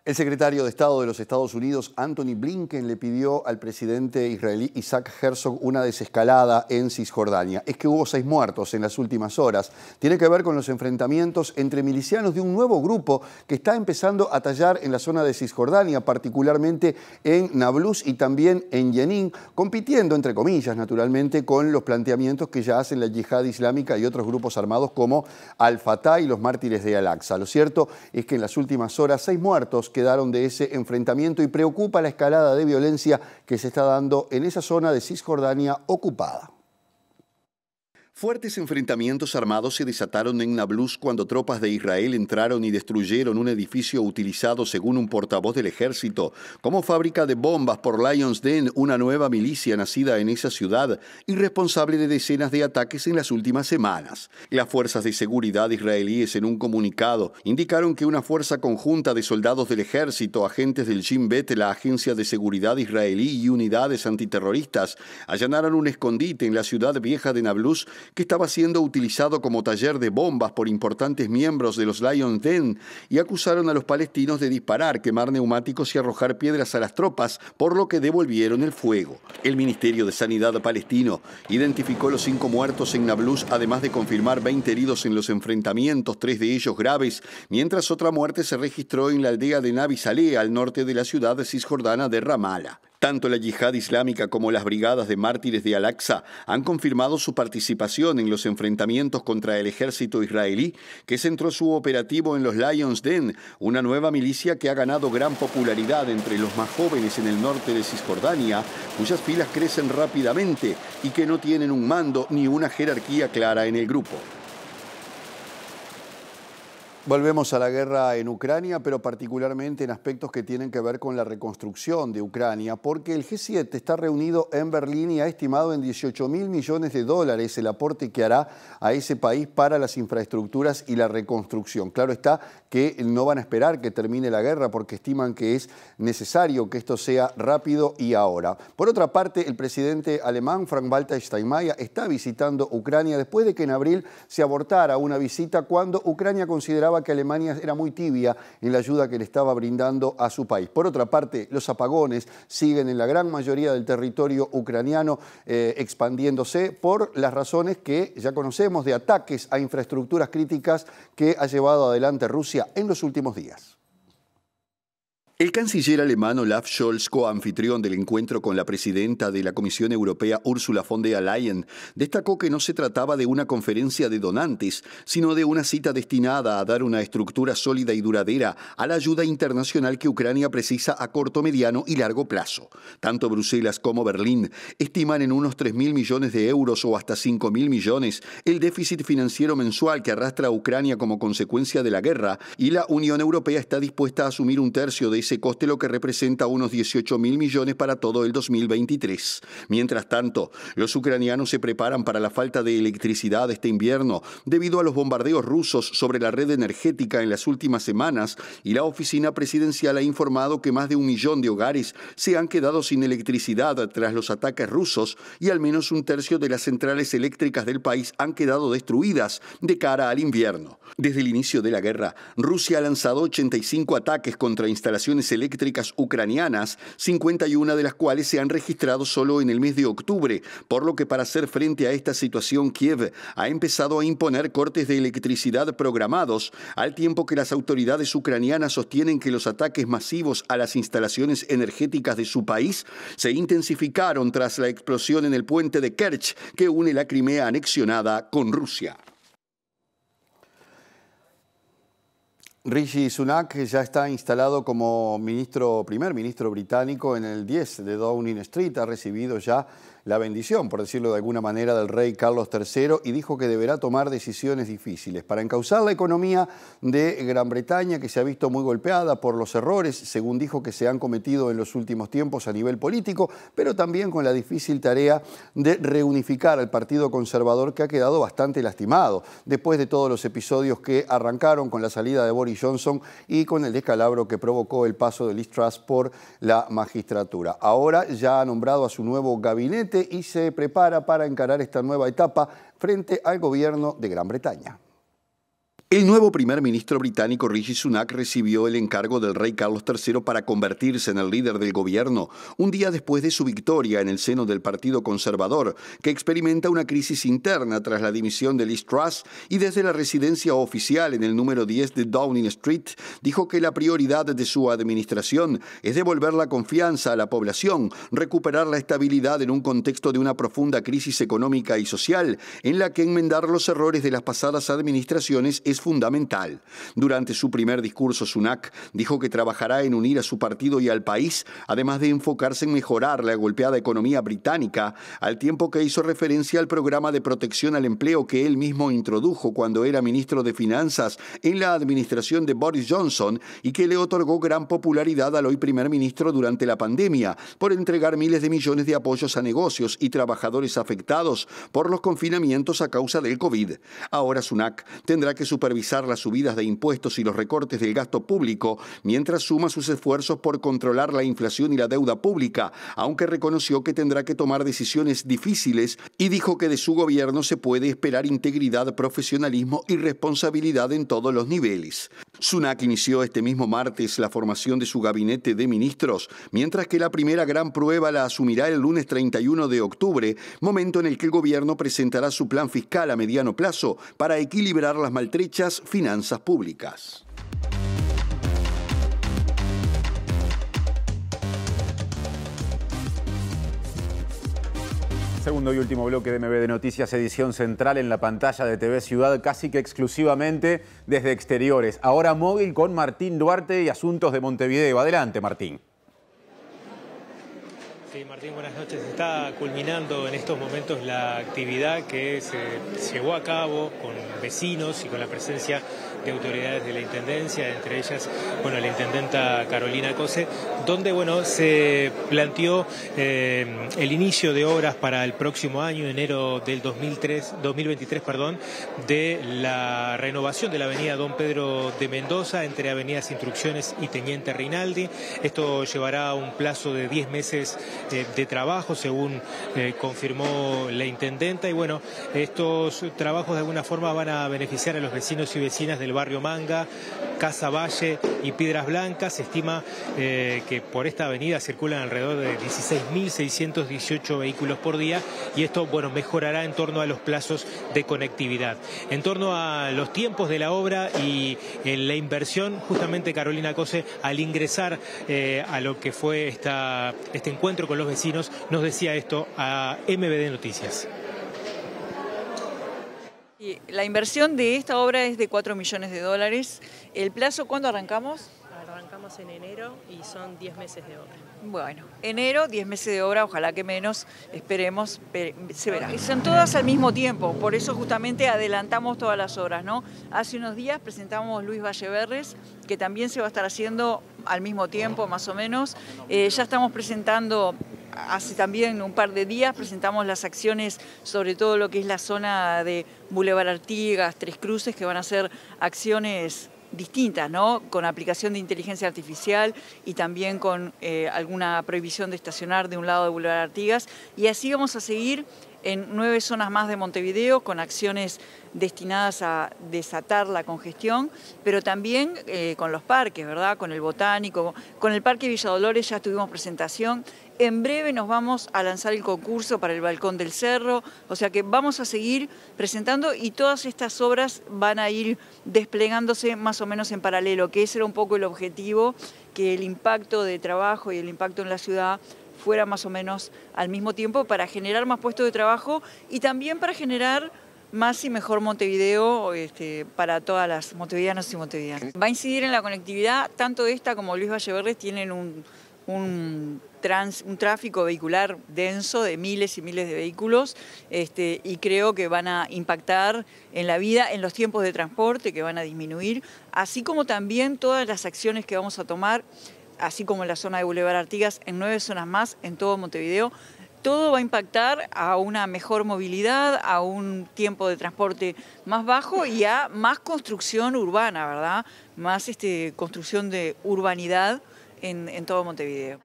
El secretario de Estado de los Estados Unidos, Antony Blinken, le pidió al presidente israelí Isaac Herzog una desescalada en Cisjordania. Es que hubo 6 muertos en las últimas horas. Tiene que ver con los enfrentamientos entre milicianos de un nuevo grupo que está empezando a tallar en la zona de Cisjordania, particularmente en Nablus y también en Jenin, compitiendo, entre comillas, naturalmente, con los planteamientos que ya hacen la Yihad Islámica y otros grupos armados como Al-Fatah y los mártires de Al-Aqsa. Lo cierto es que en las últimas horas 6 muertos quedaron de ese enfrentamiento y preocupa la escalada de violencia que se está dando en esa zona de Cisjordania ocupada. Fuertes enfrentamientos armados se desataron en Nablus cuando tropas de Israel entraron y destruyeron un edificio utilizado, según un portavoz del ejército, como fábrica de bombas por Lions Den, una nueva milicia nacida en esa ciudad y responsable de decenas de ataques en las últimas semanas. Las fuerzas de seguridad israelíes, en un comunicado, indicaron que una fuerza conjunta de soldados del ejército, agentes del Shin Bet, la agencia de seguridad israelí y unidades antiterroristas allanaron un escondite en la ciudad vieja de Nablus que estaba siendo utilizado como taller de bombas por importantes miembros de los Lions Den, y acusaron a los palestinos de disparar, quemar neumáticos y arrojar piedras a las tropas, por lo que devolvieron el fuego. El Ministerio de Sanidad palestino identificó los 5 muertos en Nablus, además de confirmar 20 heridos en los enfrentamientos, 3 de ellos graves, mientras otra muerte se registró en la aldea de Nabi Saleh, al norte de la ciudad cisjordana de Ramallah. Tanto la Yihad Islámica como las brigadas de mártires de Al-Aqsa han confirmado su participación en los enfrentamientos contra el ejército israelí, que centró su operativo en los Lions Den, una nueva milicia que ha ganado gran popularidad entre los más jóvenes en el norte de Cisjordania, cuyas filas crecen rápidamente y que no tienen un mando ni una jerarquía clara en el grupo. Volvemos a la guerra en Ucrania, pero particularmente en aspectos que tienen que ver con la reconstrucción de Ucrania, porque el G7 está reunido en Berlín y ha estimado en $18.000 millones el aporte que hará a ese país para las infraestructuras y la reconstrucción. Claro está que no van a esperar que termine la guerra porque estiman que es necesario que esto sea rápido y ahora. Por otra parte, el presidente alemán Frank-Walter Steinmeier está visitando Ucrania después de que en abril se abortara una visita cuando Ucrania consideraba que Alemania era muy tibia en la ayuda que le estaba brindando a su país. Por otra parte, los apagones siguen en la gran mayoría del territorio ucraniano expandiéndose por las razones que ya conocemos de ataques a infraestructuras críticas que ha llevado adelante Rusia en los últimos días. El canciller alemán Olaf Scholz, coanfitrión del encuentro con la presidenta de la Comisión Europea Ursula von der Leyen, destacó que no se trataba de una conferencia de donantes, sino de una cita destinada a dar una estructura sólida y duradera a la ayuda internacional que Ucrania precisa a corto, mediano y largo plazo. Tanto Bruselas como Berlín estiman en unos 3.000 millones de euros o hasta 5.000 millones el déficit financiero mensual que arrastra a Ucrania como consecuencia de la guerra, y la Unión Europea está dispuesta a asumir un tercio de ese coste, lo que representa unos 18.000 millones para todo el 2023. Mientras tanto, los ucranianos se preparan para la falta de electricidad este invierno debido a los bombardeos rusos sobre la red energética en las últimas semanas, y la oficina presidencial ha informado que más de 1 millón de hogares se han quedado sin electricidad tras los ataques rusos y al menos 1/3 de las centrales eléctricas del país han quedado destruidas de cara al invierno. Desde el inicio de la guerra, Rusia ha lanzado 85 ataques contra instalaciones eléctricas ucranianas, 51 de las cuales se han registrado solo en el mes de octubre, por lo que para hacer frente a esta situación, Kiev ha empezado a imponer cortes de electricidad programados, al tiempo que las autoridades ucranianas sostienen que los ataques masivos a las instalaciones energéticas de su país se intensificaron tras la explosión en el puente de Kerch que une la Crimea anexionada con Rusia. Rishi Sunak ya está instalado como primer ministro británico en el 10 de Downing Street. Ha recibido ya la bendición, por decirlo de alguna manera, del rey Carlos III y dijo que deberá tomar decisiones difíciles para encauzar la economía de Gran Bretaña, que se ha visto muy golpeada por los errores, según dijo, que se han cometido en los últimos tiempos a nivel político, pero también con la difícil tarea de reunificar al Partido Conservador, que ha quedado bastante lastimado después de todos los episodios que arrancaron con la salida de Boris Johnson y con el descalabro que provocó el paso de Liz Truss por la magistratura. Ahora ya ha nombrado a su nuevo gabinete y se prepara para encarar esta nueva etapa frente al gobierno de Gran Bretaña. El nuevo primer ministro británico Rishi Sunak recibió el encargo del rey Carlos III para convertirse en el líder del gobierno, un día después de su victoria en el seno del Partido Conservador, que experimenta una crisis interna tras la dimisión de Liz Truss, y desde la residencia oficial en el número 10 de Downing Street dijo que la prioridad de su administración es devolver la confianza a la población, recuperar la estabilidad en un contexto de una profunda crisis económica y social, en la que enmendar los errores de las pasadas administraciones es fundamental. Durante su primer discurso, Sunak dijo que trabajará en unir a su partido y al país, además de enfocarse en mejorar la golpeada economía británica, al tiempo que hizo referencia al programa de protección al empleo que él mismo introdujo cuando era ministro de Finanzas en la administración de Boris Johnson y que le otorgó gran popularidad al hoy primer ministro durante la pandemia por entregar miles de millones de apoyos a negocios y trabajadores afectados por los confinamientos a causa del COVID. Ahora Sunak tendrá que supervisar las subidas de impuestos y los recortes del gasto público, mientras suma sus esfuerzos por controlar la inflación y la deuda pública, aunque reconoció que tendrá que tomar decisiones difíciles y dijo que de su gobierno se puede esperar integridad, profesionalismo y responsabilidad en todos los niveles. Sunak inició este mismo martes la formación de su gabinete de ministros, mientras que la primera gran prueba la asumirá el lunes 31 de octubre, momento en el que el gobierno presentará su plan fiscal a mediano plazo para equilibrar las maltrechas finanzas públicas. Segundo y último bloque de MB de Noticias, edición central en la pantalla de TV Ciudad, casi que exclusivamente desde exteriores. Ahora móvil con Martín Duarte y Asuntos de Montevideo. Adelante, Martín. Sí, Martín, buenas noches. Está culminando en estos momentos la actividad que se llevó a cabo con vecinos y con la presencia de autoridades de la Intendencia, entre ellas, la Intendenta Carolina Cose, donde, se planteó el inicio de obras para el próximo año, enero del 2023, de la renovación de la avenida Don Pedro de Mendoza entre avenidas Instrucciones y Teniente Rinaldi. Esto llevará un plazo de 10 meses de trabajo, según confirmó la Intendenta, y estos trabajos de alguna forma van a beneficiar a los vecinos y vecinas del barrio Manga, Casa Valle y Piedras Blancas. Se estima que por esta avenida circulan alrededor de 16.618 vehículos por día, y esto mejorará en torno a los plazos de conectividad. En torno a los tiempos de la obra y la inversión, justamente Carolina Cose, al ingresar a lo que fue este encuentro con los vecinos, nos decía esto a MBD Noticias. La inversión de esta obra es de 4 millones de dólares. ¿El plazo cuándo arrancamos? Arrancamos en enero y son 10 meses de obra. Bueno, enero, 10 meses de obra, ojalá que menos, esperemos, se verá. Y son todas al mismo tiempo, por eso justamente adelantamos todas las obras, ¿no? Hace unos días presentamos Luis Valleverres, que también se va a estar haciendo al mismo tiempo más o menos. Ya estamos presentando, hace también un par de días, presentamos las acciones sobre todo lo que es la zona de Boulevard Artigas, Tres Cruces, que van a ser acciones distintas, ¿no? Con aplicación de inteligencia artificial y también con alguna prohibición de estacionar de un lado de Boulevard Artigas. Y así vamos a seguir en 9 zonas más de Montevideo con acciones destinadas a desatar la congestión, pero también con los parques, ¿verdad? Con el Botánico, con el Parque Villa Dolores ya tuvimos presentación. En breve nos vamos a lanzar el concurso para el Balcón del Cerro, o sea que vamos a seguir presentando y todas estas obras van a ir desplegándose más o menos en paralelo, que ese era un poco el objetivo, que el impacto de trabajo y el impacto en la ciudad fuera más o menos al mismo tiempo para generar más puestos de trabajo y también para generar más y mejor Montevideo para todas las montevideanas y montevideanas. Va a incidir en la conectividad, tanto esta como Luis Valleverdes tienen un tráfico vehicular denso de miles y miles de vehículos y creo que van a impactar en la vida, en los tiempos de transporte que van a disminuir, así como también todas las acciones que vamos a tomar, así como en la zona de Boulevard Artigas, en 9 zonas más, en todo Montevideo. Todo va a impactar a una mejor movilidad, a un tiempo de transporte más bajo y a más construcción urbana, ¿verdad? Más construcción de urbanidad en todo Montevideo.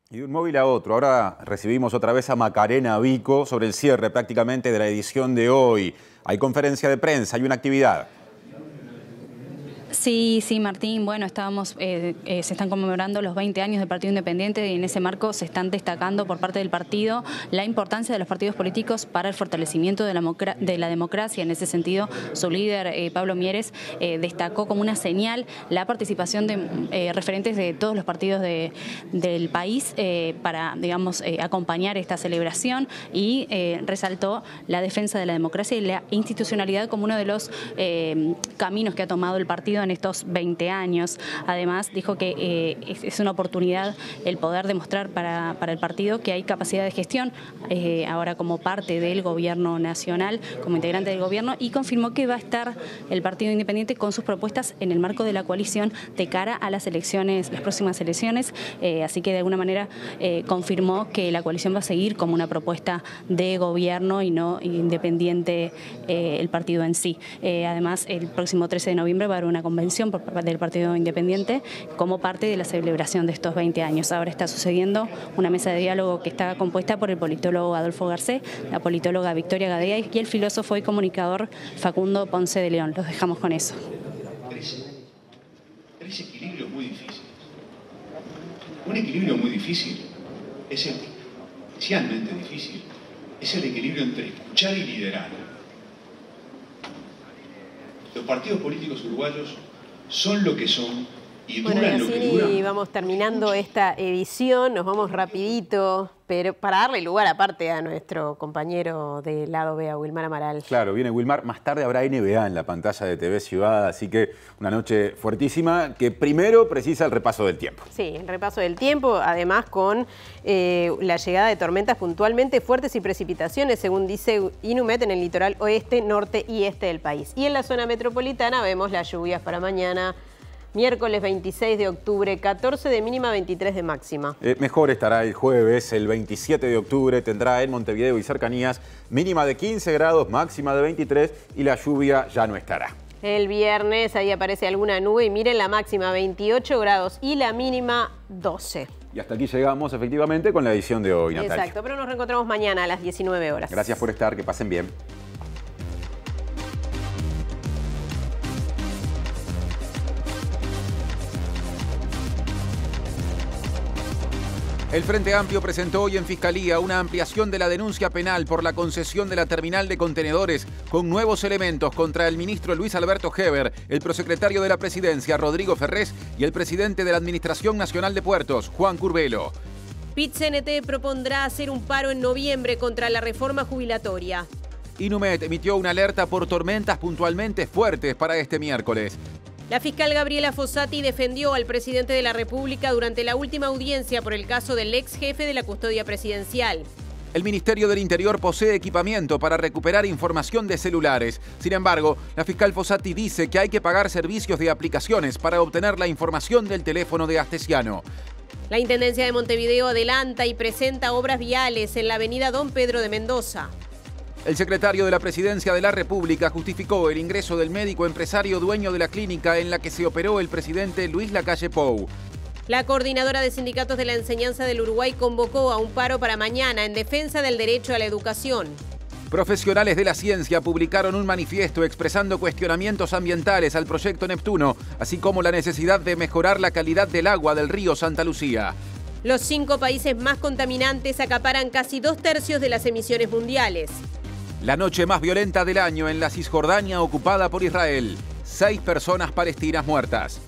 Y de un móvil a otro, ahora recibimos otra vez a Macarena Vico sobre el cierre prácticamente de la edición de hoy. Hay conferencia de prensa, hay una actividad. Sí, Martín. Bueno, se están conmemorando los 20 años del Partido Independiente y en ese marco se están destacando por parte del partido la importancia de los partidos políticos para el fortalecimiento de la democracia. En ese sentido, su líder, Pablo Mieres, destacó como una señal la participación de referentes de todos los partidos del país para, digamos, acompañar esta celebración y resaltó la defensa de la democracia y la institucionalidad como uno de los caminos que ha tomado el partido en estos 20 años. Además, dijo que es una oportunidad el poder demostrar para el partido que hay capacidad de gestión ahora como parte del gobierno nacional, como integrante del gobierno, y confirmó que va a estar el Partido Independiente con sus propuestas en el marco de la coalición de cara a las elecciones, las próximas elecciones, así que de alguna manera confirmó que la coalición va a seguir como una propuesta de gobierno y no independiente el partido en sí. Además, el próximo 13 de noviembre va a haber una convención por parte del Partido Independiente como parte de la celebración de estos 20 años. Ahora está sucediendo una mesa de diálogo que está compuesta por el politólogo Adolfo Garcé, la politóloga Victoria Gadea y el filósofo y comunicador Facundo Ponce de León. Los dejamos con eso. Tres equilibrios muy difíciles. Un equilibrio muy difícil, especialmente difícil, es el equilibrio entre escuchar y liderar. Los partidos políticos uruguayos son lo que son y duran lo que duran. Bueno, y así vamos terminando esta edición, nos vamos rapidito, pero para darle lugar aparte a nuestro compañero de lado B, a Wilmar Amaral. Claro, viene Wilmar, más tarde habrá NBA en la pantalla de TV Ciudad, así que una noche fuertísima que primero precisa el repaso del tiempo. Sí, el repaso del tiempo, además con la llegada de tormentas puntualmente fuertes y precipitaciones, según dice Inumet, en el litoral oeste, norte y este del país. Y en la zona metropolitana vemos las lluvias para mañana, miércoles 26 de octubre, 14 de mínima, 23 de máxima. Mejor estará el jueves, el 27 de octubre, tendrá en Montevideo y cercanías mínima de 15 grados, máxima de 23 y la lluvia ya no estará. El viernes ahí aparece alguna nube y miren la máxima 28 grados y la mínima 12. Y hasta aquí llegamos efectivamente con la edición de hoy, Natalia. Exacto, pero nos reencontramos mañana a las 19 horas. Gracias por estar, que pasen bien. El Frente Amplio presentó hoy en Fiscalía una ampliación de la denuncia penal por la concesión de la terminal de contenedores con nuevos elementos contra el ministro Luis Alberto Heber, el prosecretario de la Presidencia Rodrigo Ferrés y el presidente de la Administración Nacional de Puertos, Juan Curbelo. PIT-CNT propondrá hacer un paro en noviembre contra la reforma jubilatoria. Inumet emitió una alerta por tormentas puntualmente fuertes para este miércoles. La fiscal Gabriela Fossati defendió al presidente de la República durante la última audiencia por el caso del ex jefe de la custodia presidencial. El Ministerio del Interior posee equipamiento para recuperar información de celulares. Sin embargo, la fiscal Fossati dice que hay que pagar servicios de aplicaciones para obtener la información del teléfono de Astesiano. La Intendencia de Montevideo adelanta y presenta obras viales en la avenida Don Pedro de Mendoza. El secretario de la Presidencia de la República justificó el ingreso del médico empresario dueño de la clínica en la que se operó el presidente Luis Lacalle Pou. La coordinadora de sindicatos de la enseñanza del Uruguay convocó a un paro para mañana en defensa del derecho a la educación. Profesionales de la ciencia publicaron un manifiesto expresando cuestionamientos ambientales al proyecto Neptuno, así como la necesidad de mejorar la calidad del agua del río Santa Lucía. Los 5 países más contaminantes acaparan casi 2/3 de las emisiones mundiales. La noche más violenta del año en la Cisjordania ocupada por Israel. 6 personas palestinas muertas.